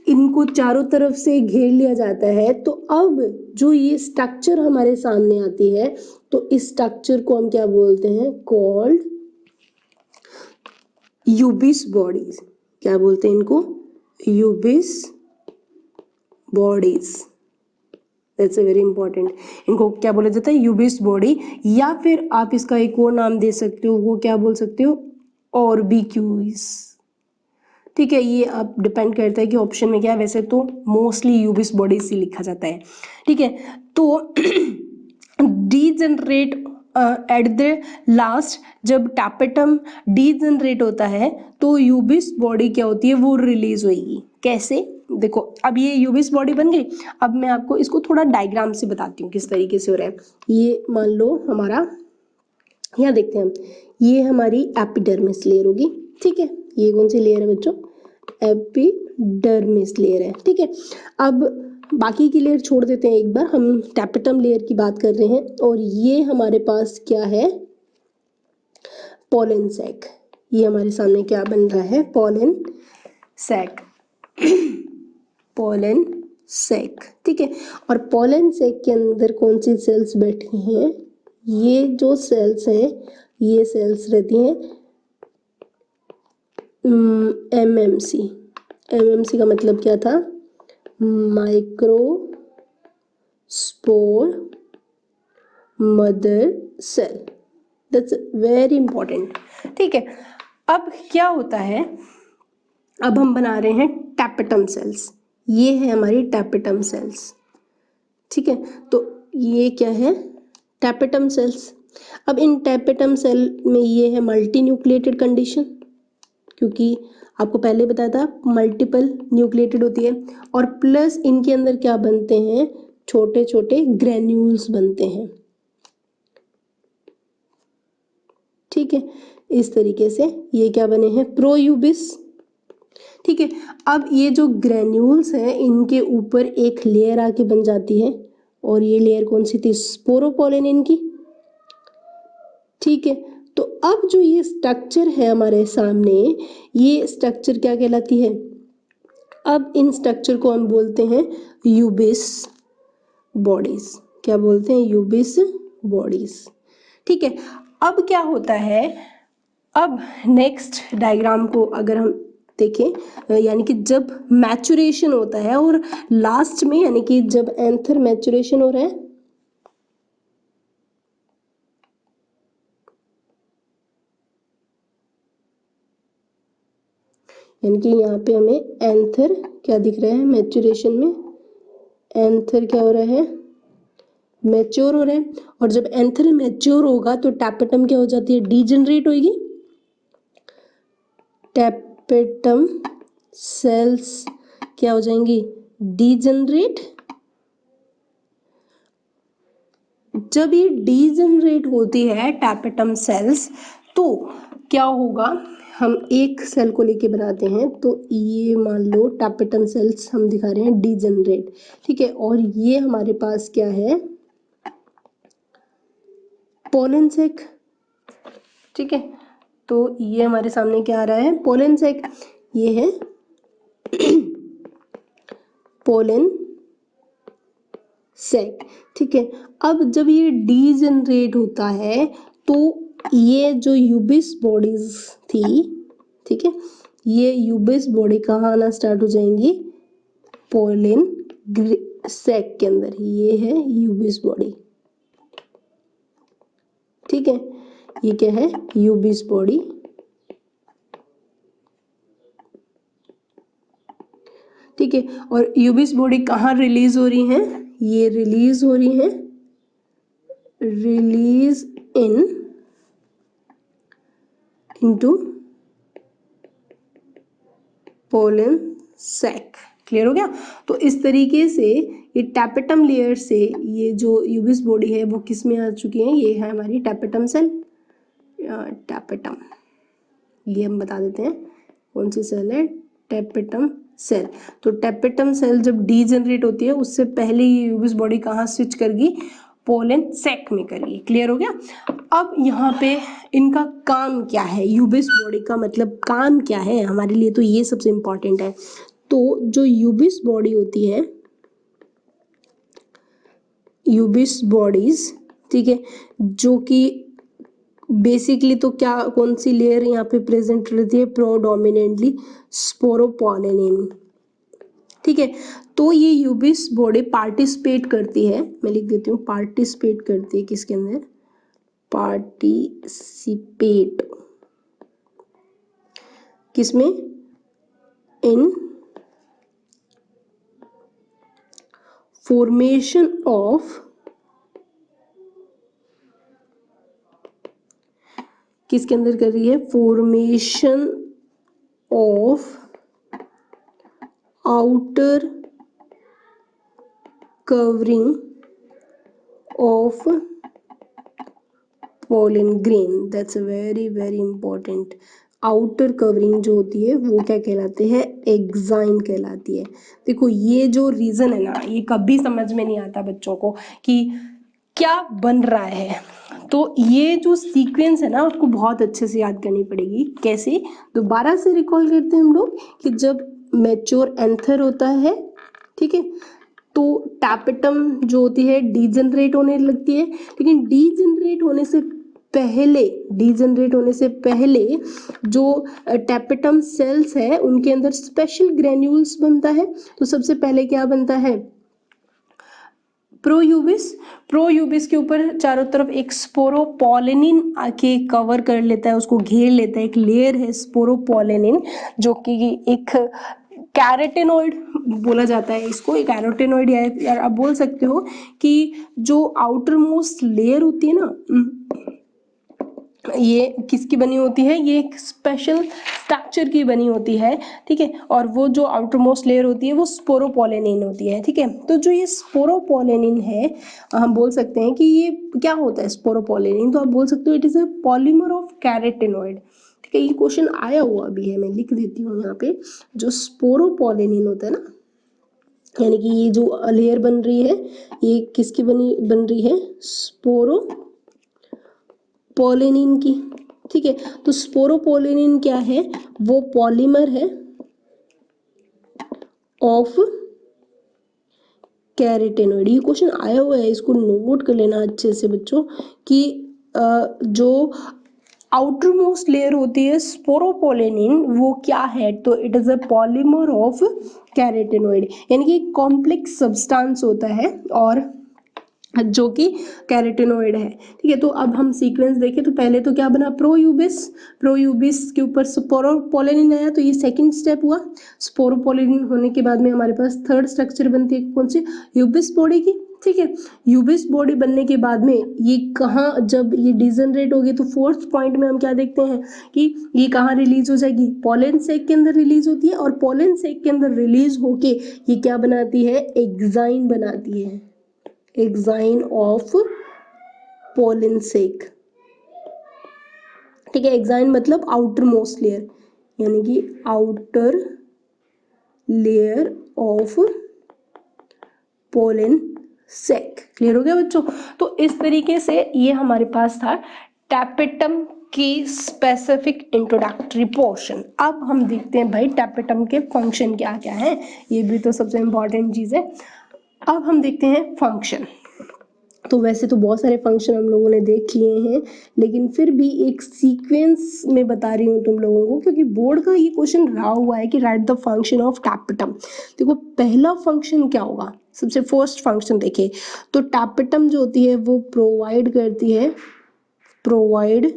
इनको चारों तरफ से घेर लिया जाता है तो अब जो ये स्ट्रक्चर हमारे सामने आती है, तो इस स्ट्रक्चर को हम क्या बोलते हैं, कॉल्ड यूबिस बॉडीज। क्या बोलते हैं इनको, यूबिस bodies. That's a very important. इनको क्या बोला जाता है, यूबिस बॉडी, या फिर आप इसका एक और नाम दे सकते हो, वो क्या बोल सकते हो, ऑर्बिक्यूल्स। ठीक है, ये आप डिपेंड करता है कि ऑप्शन में क्या है, वैसे तो मोस्टली यूबिस बॉडीज से लिखा जाता है। ठीक है, तो डीजनरेट एट द लास्ट, जब टैपेटम डीजनरेट होता है तो यूबिस बॉडी क्या होती है, वो रिलीज होगी। कैसे, देखो अब ये यूबिस बॉडी बन गई। अब मैं आपको इसको थोड़ा डायग्राम से बताती हूँ किस तरीके से हो रहा है। ये मान लो हमारा, यहाँ देखते हैं हम, ये हमारी एपिडर्मिस लेयर होगी। ठीक है, ये कौन सी लेयर है बच्चों, एपिडर्मिस लेयर है। ठीक है, अब बाकी की लेयर छोड़ देते हैं, एक बार हम टैपेटम लेयर की बात कर रहे हैं। और ये हमारे पास क्या है, पोलन सैक। ये हमारे सामने क्या बन रहा है, पोलन सैक, पोलन सैक। ठीक है, और पोलन सैक के अंदर कौन सी सेल्स बैठी हैं, ये जो सेल्स हैं, ये सेल्स रहती हैं एमएमसी। एमएमसी का मतलब क्या था, microspore mother cell. That's very important. ठीक है, अब क्या होता है, अब हम बना रहे हैं टैपेटम सेल्स। ये है हमारी टैपेटम सेल्स, ठीक है। तो ये क्या है, टैपेटम सेल्स। अब इन टैपेटम सेल में ये है मल्टी न्यूक्लिएटेड कंडीशन, क्योंकि आपको पहले बताया था मल्टीपल न्यूक्लिएटेड होती है, और प्लस इनके अंदर क्या बनते हैं, छोटे छोटे ग्रेन्यूल्स बनते हैं, ठीक है। इस तरीके से ये क्या बने हैं, प्रोयूबिस, ठीक है। अब ये जो ग्रेन्यूल्स हैं इनके ऊपर एक लेयर आके बन जाती है, और ये लेयर कौन सी थी, स्पोरोपोलिन इनकी, ठीक है। तो अब जो ये स्ट्रक्चर है हमारे सामने, ये स्ट्रक्चर क्या कहलाती है, अब इन स्ट्रक्चर को हम बोलते हैं यूबिस बॉडीज। क्या बोलते हैं, यूबिस बॉडीज, ठीक है। अब क्या होता है, अब नेक्स्ट डायग्राम को अगर हम देखें, यानी कि जब मैचुरेशन होता है और लास्ट में, यानी कि जब एंथर मैचुरेशन हो रहा है, यानी कि यहाँ पे हमें एंथर क्या दिख रहा है, मैचुरेशन में एंथर क्या हो रहा है, मैच्योर हो रहा है। और जब एंथर मैच्योर होगा तो टैपेटम क्या हो जाती है, डीजनरेट होगी। टैपेटम सेल्स क्या हो जाएंगी, डीजनरेट। जब ये डीजनरेट होती है टैपेटम सेल्स, तो क्या होगा, हम एक सेल को लेके बनाते हैं, तो ये मान लो टैपेटम सेल्स हम दिखा रहे हैं डीजनरेट, ठीक है। और ये हमारे पास क्या है, पोलन सैक, ठीक है। तो ये हमारे सामने क्या आ रहा है, पोलन सैक, ये है पोलन सैक, ठीक है। अब जब ये डीजनरेट होता है तो ये जो यूबिस बॉडीज थी, ठीक है, ये यूबिस बॉडी कहाँ आना स्टार्ट हो जाएंगी, पोलन सैक के अंदर। ये है यूबिस बॉडी, ठीक है। ये क्या है, यूबिस बॉडी, ठीक है। और यूबिस बॉडी कहाँ रिलीज हो रही है, ये रिलीज हो रही है, release into pollen sac. Clear हो गया। तो इस तरीके से ये टैपेटम लेयर से ये जो यूबिस बॉडी है वो किस में आ चुकी है, ये है हमारी टैपेटम सेल, टैपेटम, ये हम बता देते हैं कौन सी सेल है, टैपेटम सेल। तो टैपेटम सेल जब डीजनरेट होती है उससे पहले ये यूबिस बॉडी कहाँ स्विच करेगी, पोलन सैक में करेगी। क्लियर हो गया। अब यहाँ पे इनका काम क्या है, यूबिस बॉडी का मतलब काम क्या है हमारे लिए, तो ये सबसे इम्पोर्टेंट है। तो जो यूबिस बॉडी होती है, यूबिस बॉडीज, ठीक है, जो कि बेसिकली तो क्या, कौन सी लेयर यहाँ पे प्रेजेंट रहती है, प्रोडोमिनेंटली स्पोरोपोलिन, ठीक है। तो ये यूबिस बॉडी पार्टिसिपेट करती है, मैं लिख देती हूँ, पार्टिसिपेट करती है किसके अंदर, पार्टिसिपेट किसमें, इन फॉर्मेशन ऑफ, किसके अंदर कर रही है, formation of outer covering of pollen grain. That's very very important. Outer covering जो होती है वो क्या कहलाते हैं, एग्जाइन कहलाती है। देखो ये जो रीजन है ना, ये कभी समझ में नहीं आता बच्चों को कि क्या बन रहा है। तो ये जो सीक्वेंस है ना उसको बहुत अच्छे से याद करनी पड़ेगी। कैसे, दोबारा से रिकॉल करते हैं हम लोग कि जब मैच्योर एंथर होता है, ठीक है, तो टैपेटम जो होती है डीजनरेट होने लगती है, लेकिन डीजनरेट होने से पहले जो टैपेटम सेल्स है उनके अंदर स्पेशल ग्रेन्यूल्स बनता है। तो सबसे पहले क्या बनता है, प्रोयूबिस के ऊपर चारों तरफ एक स्पोरोपोलिनिन आके कवर कर लेता है, उसको घेर लेता है, एक लेयर है स्पोरोपोलिनिन जो कि एक कैरेटिनोइड बोला जाता है इसको, एक कैरोटेनॉइड, या आप बोल सकते हो कि जो आउटर मोस्ट लेयर होती है ना, ये किसकी बनी होती है, ये एक स्पेशल स्ट्रक्चर की बनी होती है, ठीक है। और वो जो आउटर मोस्ट लेयर होती है वो स्पोरोपोलेनिन होती है, ठीक है। तो जो ये स्पोरोपोलेनिन है, हम बोल सकते हैं कि ये क्या होता है स्पोरोपोलेनिन, तो आप बोल सकते हो it is a polymer of carotenoid, ठीक है। ये क्वेश्चन आया हुआ भी है, मैं लिख देती हूँ यहाँ पे। जो स्पोरोपोलेनिन होता है ना, यानी कि ये जो लेयर बन रही है, ये किसकी बन रही है, स्पोरोपोलेनिन की, ठीक है। तो स्पोरोपोलेनिन क्या है, वो पॉलीमर है ऑफ कैरोटेनॉइड। ये क्वेश्चन आया हुआ है, इसको नोट कर लेना अच्छे से बच्चों, कि जो आउटर मोस्ट लेयर होती है स्पोरोपोलेनिन, वो क्या है, तो it is a polymer of carotenoid, यानी कि कॉम्प्लेक्स सब्सटेंस होता है और जो कि कैरोटेनॉइड है, ठीक है। तो अब हम सीक्वेंस देखें तो पहले तो क्या बना, प्रोयूबिस के ऊपर स्पोरोपोलेनिन आया, तो ये सेकंड स्टेप हुआ। स्पोरोपोलेनिन होने के बाद में हमारे पास थर्ड स्ट्रक्चर बनती है, कौन सी, यूबिस बॉडी की, ठीक है। यूबिस बॉडी बनने के बाद में ये कहाँ, जब ये डिजनरेट होगी तो फोर्थ पॉइंट में हम क्या देखते हैं कि ये कहाँ रिलीज हो जाएगी, पोलन सैक के अंदर रिलीज होती है, और पोलन सैक के अंदर रिलीज होके ये क्या बनाती है, एग्जाइन बनाती है, एग्जाइन ऑफ पोलन सैक, ठीक है। एग्जाइन मतलब आउटर मोस्ट लेयर, यानी कि outer layer of pollen sac. Clear हो गया बच्चों। तो इस तरीके से ये हमारे पास था टैपेटम की स्पेसिफिक इंट्रोडक्टरी पोर्शन। अब हम देखते हैं भाई टैपेटम के फंक्शन क्या क्या है, ये भी तो सबसे इंपॉर्टेंट चीज है। अब हम देखते हैं फंक्शन। तो वैसे तो बहुत सारे फंक्शन हम लोगों ने देख लिए हैं, लेकिन फिर भी एक सीक्वेंस में बता रही हूँ तुम लोगों को, क्योंकि बोर्ड का ये क्वेश्चन रहा हुआ है कि right the function of tapetum. देखो पहला फंक्शन क्या होगा, सबसे फर्स्ट फंक्शन देखे तो टैपेटम जो होती है वो प्रोवाइड करती है, प्रोवाइड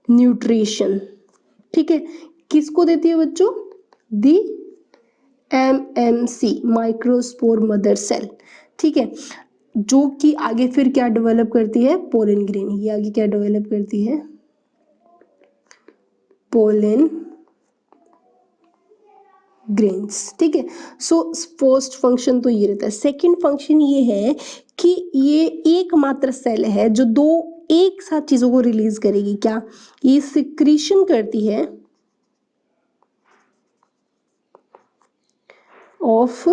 न्यूट्रिशन, ठीक है। किसको देती है बच्चों, दी MMC, माइक्रोस्पोर मदर सेल, ठीक है। जो कि आगे फिर क्या डेवलप करती है, पोलन ग्रेन। ये आगे क्या डेवलप करती है, पोलन ग्रेन्स, ठीक है। सो फर्स्ट फंक्शन तो ये रहता है। सेकंड फंक्शन ये है कि ये एकमात्र सेल है जो दो एक साथ चीजों को रिलीज करेगी, क्या, ये सिक्रीशन करती है of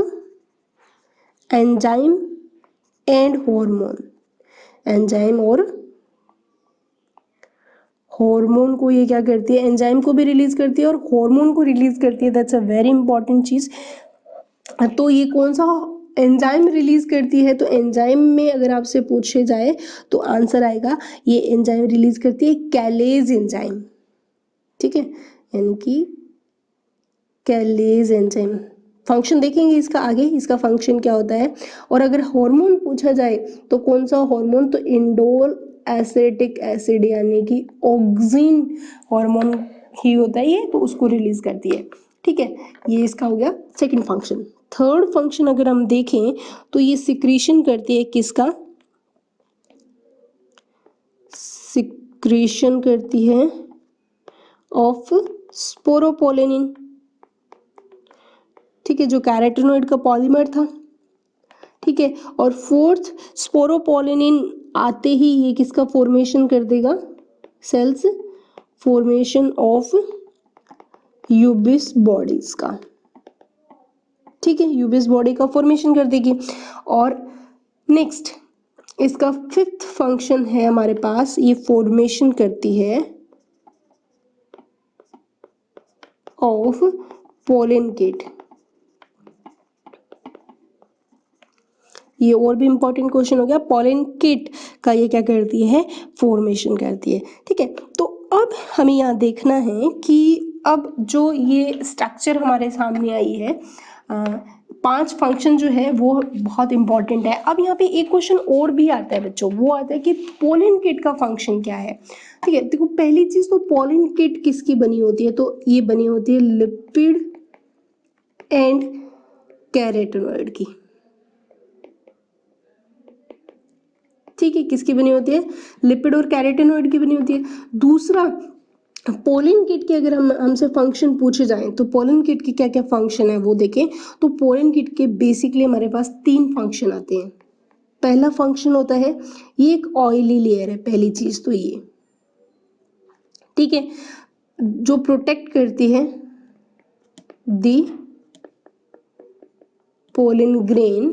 enzyme and hormone, enzyme और हार्मोन को ये क्या करती है, एंजाइम को भी रिलीज करती है और हार्मोन को रिलीज करती है। दैट्स अ वेरी इंपॉर्टेंट चीज। तो ये कौन सा एंजाइम रिलीज करती है, तो एंजाइम में अगर आपसे पूछे जाए तो आंसर आएगा, ये एंजाइम रिलीज करती है कैलेज एंजाइम, ठीक है, यानी कि कैलेज एंजाइम। फंक्शन देखेंगे इसका आगे, इसका फंक्शन क्या होता है। और अगर हार्मोन पूछा जाए तो कौन सा हार्मोन, तो इंडोल एसिटिक एसिड, यानी कि ऑक्सिन हार्मोन ही होता है ये, तो उसको रिलीज करती है, ठीक है। ये इसका हो गया सेकंड फंक्शन। थर्ड फंक्शन अगर हम देखें तो ये सिक्रीशन करती है, किसका, सिक्रीशन करती है ऑफ स्पोरोपोलेनिन, ठीक है, जो कैरोटेनॉइड का पॉलीमर था, ठीक है। और फोर्थ स्पोरोपोलेनिन आते ही ये किसका फॉर्मेशन कर देगा, cells formation of Ubisch bodies का, ठीक है, यूबिस बॉडी का फॉर्मेशन कर देगी। और नेक्स्ट इसका फिफ्थ फंक्शन है हमारे पास, ये फॉर्मेशन करती है ऑफ पोलन किट। ये और भी इंपॉर्टेंट क्वेश्चन हो गया, पोलन किट का ये क्या करती है, फॉर्मेशन करती है, ठीक है। तो अब हमें यहाँ देखना है कि अब जो ये स्ट्रक्चर हमारे सामने आई है, 5 फंक्शन जो है वो बहुत इंपॉर्टेंट है। अब यहाँ पे एक क्वेश्चन और भी आता है बच्चों, वो आता है कि पोलन किट का फंक्शन क्या है, ठीक है। देखो पहली चीज तो पोलन किट किसकी बनी होती है, तो ये बनी होती है लिपिड एंड कैरोटिनॉइड की। ठीक है, किसकी बनी होती है? लिपिड और कैरोटिनॉइड की बनी होती है। दूसरा, पोलिन किट के अगर हम हमसे फंक्शन पूछे जाएं तो पोलिन किट के क्या क्या फंक्शन है वो देखें। तो पोलिन किट के बेसिकली हमारे पास 3 फंक्शन आते हैं। पहला फंक्शन होता है, ये एक ऑयली लेयर है, पहली चीज तो ये, ठीक है, जो प्रोटेक्ट करती है the pollen grain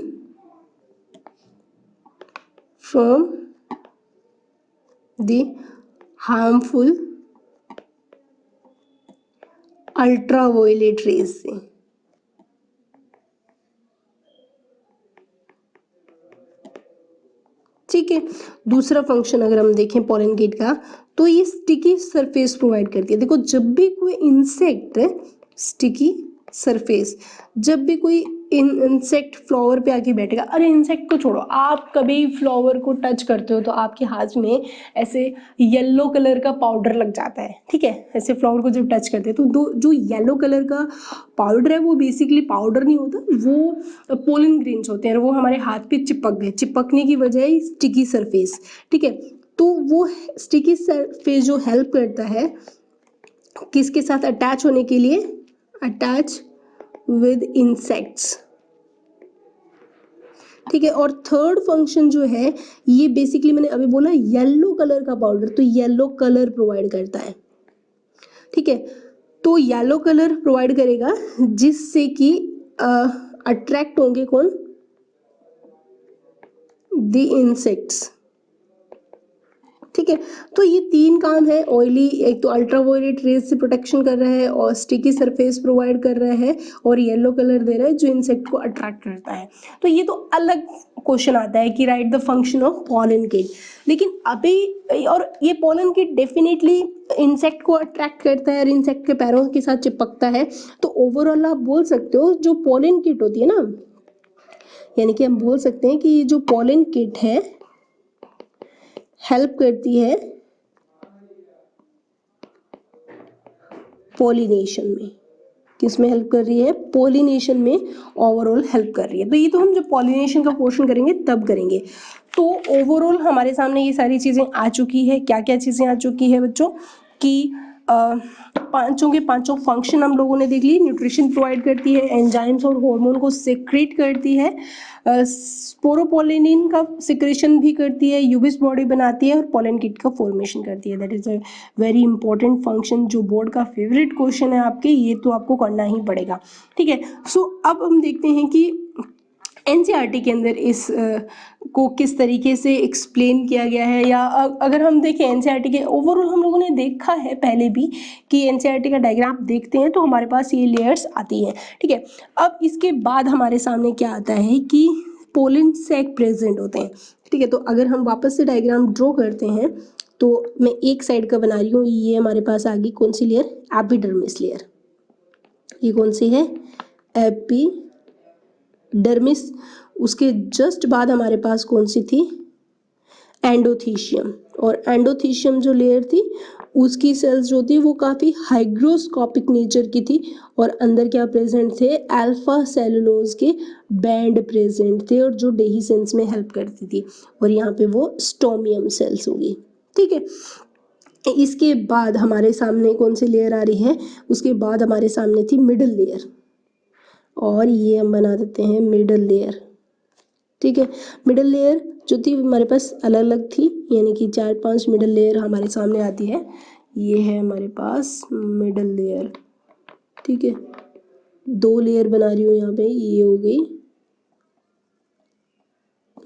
from the harmful ultraviolet rays से। ठीक है, दूसरा फंक्शन अगर हम देखें पोलन किट का, तो ये स्टिकी सरफेस प्रोवाइड करती है। देखो, जब भी कोई इंसेक्ट स्टिकी सरफेस, जब भी कोई इंसेक्ट फ्लावर पे आके बैठेगा, अरे इंसेक्ट को छोड़ो, आप कभी फ्लावर को टच करते हो तो आपके हाथ में ऐसे येलो कलर का पाउडर लग जाता है, ठीक है, ऐसे फ्लावर को जब टच करते हैं तो जो येलो कलर का पाउडर है वो बेसिकली पाउडर नहीं होता, वो पोलन ग्रेन्स होते हैं, वो हमारे हाथ पे चिपक गए, चिपकने की वजह स्टिकी सरफेस, ठीक है। तो वो स्टिकी सरफेस जो हेल्प करता है किसके साथ अटैच होने के लिए? अटैच विद इंसेक्ट्स, ठीक है। और थर्ड फंक्शन जो है, ये बेसिकली मैंने अभी बोला येलो कलर का पाउडर, तो येलो कलर प्रोवाइड करता है, ठीक है। तो येलो कलर प्रोवाइड करेगा जिससे कि अट्रैक्ट होंगे कौन? द इंसेक्ट्स, ठीक है। तो ये 3 काम है ऑयली, एक तो अल्ट्रावायलेट रेज से प्रोटेक्शन कर रहा है और स्टिकी सरफेस प्रोवाइड कर रहा है और येलो कलर दे रहा है जो इंसेक्ट को अट्रैक्ट करता है। तो ये तो अलग क्वेश्चन आता है कि right the function of pollen kit, लेकिन अभी और ये पोलन किट डेफिनेटली इंसेक्ट को अट्रैक्ट करता है और इंसेक्ट के पैरों के साथ चिपकता है। तो ओवरऑल आप बोल सकते हो जो पोलन किट होती है ना, यानी कि हम बोल सकते हैं कि ये जो पोलन किट है हेल्प करती है पोलिनेशन में। किसमें हेल्प कर रही है? पोलिनेशन में ओवरऑल हेल्प कर रही है। तो ये तो हम जब पोलिनेशन का पोर्शन करेंगे तब करेंगे। तो ओवरऑल हमारे सामने ये सारी चीज़ें आ चुकी है। क्या क्या चीज़ें आ चुकी है बच्चों? कि पांचों के पांचों फंक्शन हम लोगों ने देख ली। न्यूट्रिशन प्रोवाइड करती है, एंजाइम्स और हार्मोन को सेक्रेट करती है, स्पोरोपोलिनिन का सिक्रेशन भी करती है, यूबिस बॉडी बनाती है और पोलन किट का फॉर्मेशन करती है। That is a very important function जो बोर्ड का फेवरेट क्वेश्चन है आपके, ये तो आपको करना ही पड़ेगा, ठीक है। सो अब हम देखते हैं कि एनसीईआरटी के अंदर इस को किस तरीके से एक्सप्लेन किया गया है, या अगर हम देखें एनसीईआरटी के ओवरऑल हम लोगों ने देखा है पहले भी कि एनसीईआरटी का डायग्राम देखते हैं तो हमारे पास ये लेयर्स आती हैं, ठीक है। अब इसके बाद हमारे सामने क्या आता है कि पोलन सैक प्रेजेंट होते हैं, ठीक है। तो अगर हम वापस से डायग्राम ड्रॉ करते हैं तो मैं एक साइड का बना रही हूँ, ये हमारे पास आ गई कौन सी लेयर? Epidermis layer. ये कौन सी है? एपिडर्मिस। उसके जस्ट बाद हमारे पास कौन सी थी? एंडोथीशियम। और एंडोथीशियम जो लेयर थी उसकी सेल्स जो थी वो काफ़ी हाइग्रोस्कोपिक नेचर की थी और अंदर क्या प्रेजेंट थे? अल्फा सेलुलोज के बैंड प्रेजेंट थे और जो डेहिसेंस में हेल्प करती थी, और यहाँ पे वो स्टोमियम सेल्स होगी, ठीक है। इसके बाद हमारे सामने कौन सी लेयर आ रही है? उसके बाद हमारे सामने थी मिडल लेयर, और ये हम बना देते हैं मिडल लेयर, ठीक है। मिडल लेयर जो थी हमारे पास अलग अलग थी, यानी कि 4-5 मिडल लेयर हमारे सामने आती है। ये है हमारे पास मिडल लेयर, ठीक है। 2 लेयर बना रही हूँ यहाँ पे, ये हो गई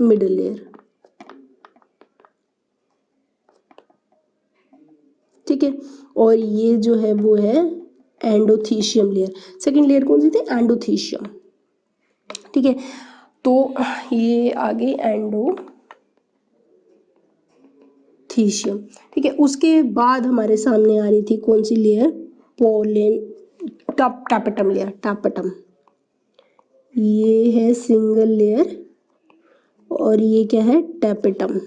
मिडल लेयर, ठीक है। और ये जो है वो है एंडोथीशियम लेयर। सेकेंड लेयर कौन सी थी? एंडोथीशियम, ठीक है। तो ये आगे एंडोथीशियम, ठीक है। उसके बाद हमारे सामने आ रही थी कौन सी layer? Pollen tapetum layer, tapetum. ये है सिंगल लेयर और ये क्या है? टैपेटम,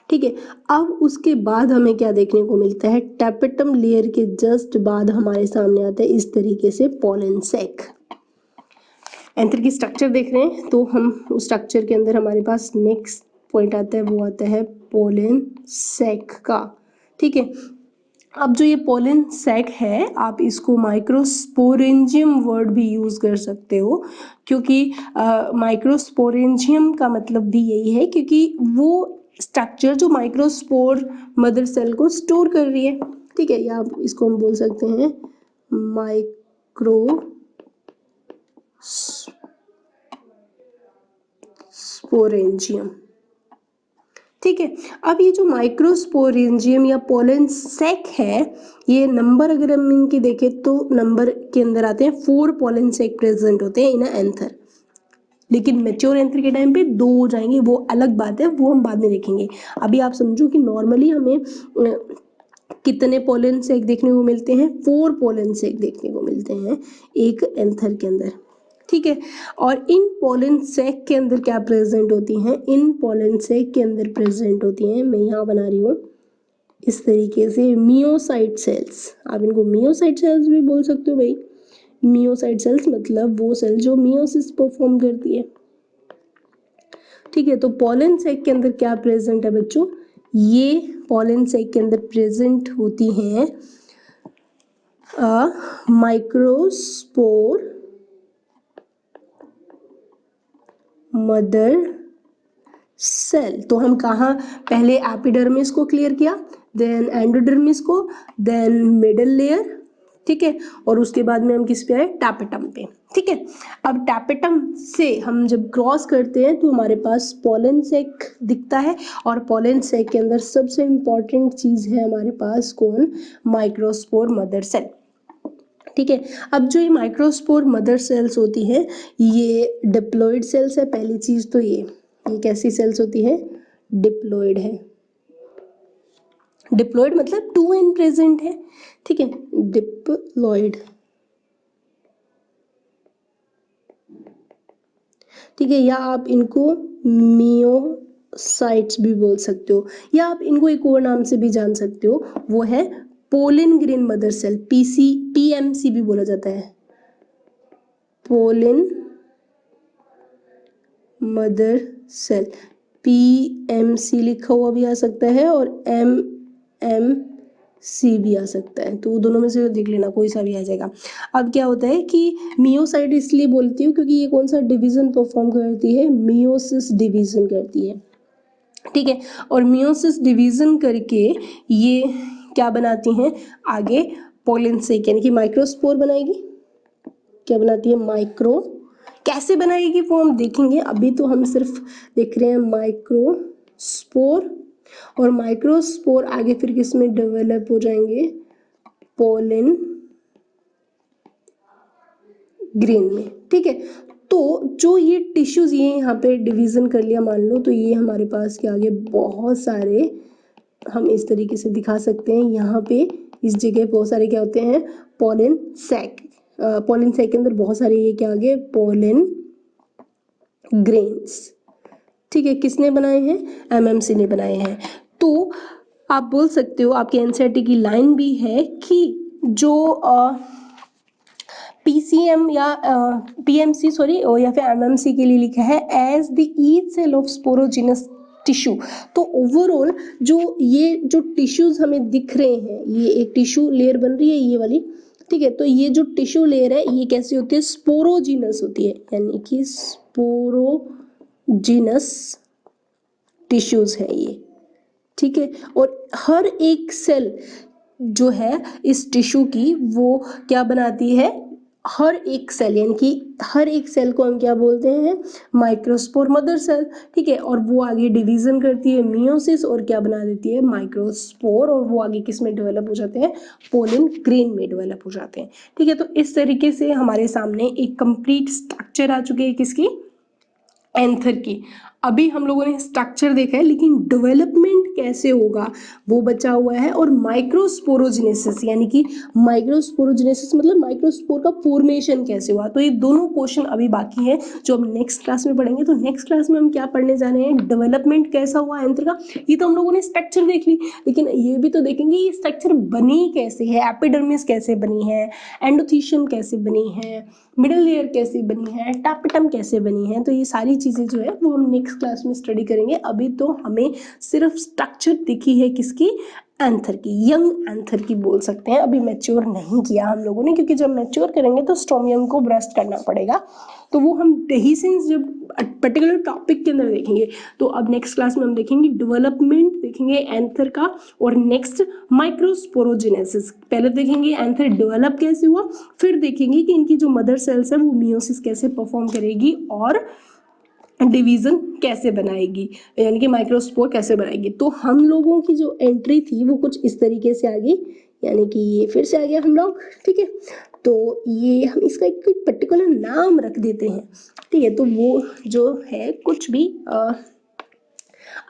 ठीक है। अब उसके बाद हमें क्या देखने को मिलता है, टैपेटम लेयर के जस्ट बाद हमारे सामने आता है इस तरीके से पोलन सैक। एंथर की स्ट्रक्चर देख रहे हैं तो हम उस स्ट्रक्चर के अंदर हमारे पास नेक्स्ट पॉइंट आता है, वो आता है पोलन सैक का। ठीक है, अब जो ये पोलन सैक है आप इसको माइक्रोस्पोरेंजियम वर्ड भी यूज़ कर सकते हो, क्योंकि माइक्रोस्पोरेंजियम का मतलब भी यही है क्योंकि वो स्ट्रक्चर जो माइक्रोस्पोर मदर सेल को स्टोर कर रही है। ठीक है, या आप इसको हम बोल सकते हैं माइक्रो स्पोरेंजियम। ठीक है, अब ये जो माइक्रोस्पोरेंजियम या पोलन सैक है, ये नंबर अगर हम इनके देखें तो नंबर के अंदर आते हैं 4 पोलन सैक प्रेजेंट होते हैं इन एंथर, लेकिन मेच्योर एंथर के टाइम पे 2 हो जाएंगे, वो अलग बात है, वो हम बाद में देखेंगे। अभी आप समझो कि नॉर्मली हमें कितने पोलन सैक देखने को मिलते हैं, 4 पोलन सैक देखने को मिलते हैं एक एंथर के अंदर। ठीक है, और इन पोलन सैक के अंदर क्या प्रेजेंट होती हैं, इन पोलन सैक के अंदर प्रेजेंट होती हैं, मैं यहाँ बना रही हूँ इस तरीके से मियोसाइट सेल्स। आप इनको मियोसाइट सेल्स भी बोल सकते हो भाई। मियोसाइट सेल्स मतलब वो सेल जो मियोसिस परफॉर्म करती है। ठीक है, तो पोलन सैक के अंदर क्या प्रेजेंट है बच्चों, ये पोलन सैक के अंदर प्रेजेंट होती हैं माइक्रोस्पोर मदर सेल। तो हम कहाँ पहले एपिडर्मिस को क्लियर किया, देन एंडोडर्मिस को, देन मिडल लेयर। ठीक है, और उसके बाद में हम किस पे आए, टैपेटम पे। ठीक है, अब टैपेटम से हम जब क्रॉस करते हैं तो हमारे पास पोलन सैक दिखता है, और पोलन सैक के अंदर सबसे इंपॉर्टेंट चीज है हमारे पास कौन, माइक्रोस्पोर मदर सेल। ठीक है, अब जो ये माइक्रोस्पोर मदर सेल्स होती हैं ये डिप्लॉइड सेल्स है। पहली चीज तो ये कैसी सेल्स होती है, डिप्लॉइड है। डिप्लॉइड मतलब 2n प्रेजेंट है। ठीक है, डिप्लॉइड। ठीक है, या आप इनको मियोसाइट्स भी बोल सकते हो, या आप इनको एक और नाम से भी जान सकते हो, वो है pollen grain mother cell, PMC भी बोला जाता है, पोलिन मदर सेल। पीएमसी लिखा हुआ भी आ सकता है और एमएमसी भी आ सकता है, तो दोनों में से देख लेना, कोई सा भी आ जाएगा। अब क्या होता है कि मियोसाइट इसलिए बोलती हूँ क्योंकि ये कौन सा डिवीजन परफॉर्म करती है, मियोसिस डिवीजन करती है। ठीक है, और मियोसिस डिवीजन करके ये क्या बनाती हैं आगे, पोलन सैक यानी कि माइक्रोस्पोर बनाएगी। क्या बनाती है, माइक्रो। कैसे बनाएगी वो हम देखेंगे, अभी तो हम सिर्फ देख रहे हैं माइक्रोस्पोर, और माइक्रोस्पोर आगे फिर किस में डेवलप हो जाएंगे, पोलन ग्रेन में। ठीक है, तो जो ये टिश्यूज ये यहाँ पे डिवीजन कर लिया मान लो, तो ये हमारे पास के आगे बहुत सारे हम इस तरीके से दिखा सकते हैं, यहाँ पे इस जगह बहुत सारे क्या होते हैं, पोलन सैक। पोलन सैक के अंदर बहुत सारे ये क्या आगे, पोलन ग्रेन्स। ठीक है, किसने बनाए हैं, एमएमसी ने बनाए हैं। तो आप बोल सकते हो, आपके एनसीईआरटी की लाइन भी है कि जो पीसीएम या पीएमसी सॉरी या फिर एमएमसी के लिए लिखा है as the each cell of sporogenous tissue. तो ओवरऑल जो ये जो टिश्यूज हमें दिख रहे हैं, ये एक टिश्यू लेयर बन रही है ये वाली। ठीक है, तो ये जो टिश्यू लेयर है ये कैसी होती है, स्पोरोजिनस होती है, यानी कि स्पोरोजिनस टिश्यूज है ये। ठीक है, और हर एक सेल जो है इस टिश्यू की वो क्या बनाती है, हर एक सेल यानी कि हर एक सेल को हम क्या बोलते हैं, माइक्रोस्पोर मदर सेल। ठीक है, और वो आगे डिवीजन करती है मियोसिस और क्या बना देती है, माइक्रोस्पोर, और वो आगे किस में डेवलप हो जाते हैं, पोलन ग्रेन में डेवलप हो जाते हैं। ठीक है, तो इस तरीके से हमारे सामने एक कंप्लीट स्ट्रक्चर आ चुकी है किसकी, एंथर की। अभी हम लोगों ने स्ट्रक्चर देखा है, लेकिन डेवलपमेंट कैसे होगा वो बचा हुआ है, और माइक्रोस्पोरोजेनेसिस यानी कि माइक्रोस्पोरोजेनेसिस मतलब माइक्रोस्पोर का फॉर्मेशन कैसे हुआ। तो ये दोनों क्वेश्चन अभी बाकी है जो हम नेक्स्ट क्लास में पढ़ेंगे। तो नेक्स्ट क्लास में हम क्या पढ़ने जा रहे हैं, डेवलपमेंट कैसा हुआ एंथर का। ये तो हम लोगों ने स्ट्रक्चर देख ली, लेकिन ये भी तो देखेंगे ये स्ट्रक्चर बनी कैसे है, एपिडर्मिस कैसे बनी है, एंडोथीशियम कैसे बनी है, मिडिल लेयर कैसे बनी है, टापिटम कैसे बनी है। तो ये सारी चीज़ें जो है वो हम नेक्स्ट क्लास में स्टडी करेंगे। अभी तो हमें सिर्फ स्ट्रक्चर दिखी है किसकी, एंथर की, यंग एंथर की बोल सकते हैं। अभी मैच्योर नहीं किया हम लोगों ने, क्योंकि जब मैच्योर करेंगे तो स्ट्रोमियम को ब्रस्ट करना पड़ेगा। तो वो हम डेहिसेंस जब पर्टिकुलर टॉपिक के अंदर देखेंगे। तो अब नेक्स्ट क्लास में हम देखेंगे डेवलपमेंट देखेंगे एंथर का, और नेक्स्ट माइक्रोस्पोरोजेनेसिस। पहले देखेंगे एंथर डेवलप कैसे हुआ, फिर देखेंगे कि इनकी जो मदर सेल्स है वो मियोसिस कैसे परफॉर्म करेगी और डिवीजन कैसे बनाएगी, यानी कि माइक्रोस्पोर कैसे बनाएगी। तो हम लोगों की जो एंट्री थी वो कुछ इस तरीके से आ गई, यानी कि ये फिर से आ गया हम लोग, ठीक है। तो ये हम इसका एक पर्टिकुलर नाम रख देते हैं, ठीक है। तो वो जो है कुछ भी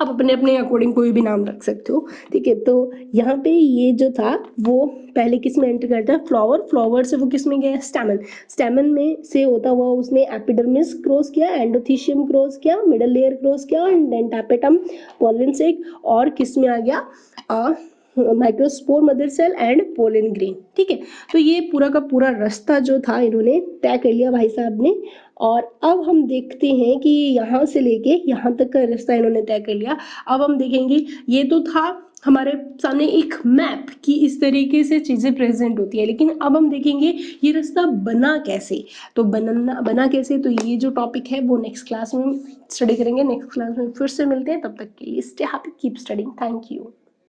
आप अपने अपने अकॉर्डिंग कोई भी नाम रख सकते हो, ठीक है। तो यहाँ पे ये जो था वो पहले किस में एंटर करता है, फ्लावर, फ्लावर से वो किस में गया, स्टैमन, स्टैमन में से होता हुआ उसने एपिडर्मिस क्रॉस किया, एंडोथीशियम क्रॉस किया, मिडल लेयर क्रॉस किया, देन टापेटम, पॉलन सेक, और किस में आ गया microspore, mother cell and pollen grain, ठीक है। तो ये पूरा का पूरा रास्ता जो था इन्होंने तय कर लिया भाई साहब ने। और अब हम देखते हैं कि यहाँ से लेके यहाँ तक का रास्ता इन्होंने तय कर लिया। अब हम देखेंगे, ये तो था हमारे सामने एक मैप की इस तरीके से चीज़ें प्रेजेंट होती है, लेकिन अब हम देखेंगे ये रास्ता बना कैसे। तो बना कैसे, तो ये जो टॉपिक है वो नेक्स्ट क्लास में स्टडी करेंगे। नेक्स्ट क्लास में फिर से मिलते हैं, तब तक के लिए stay happy, keep studying, thank you.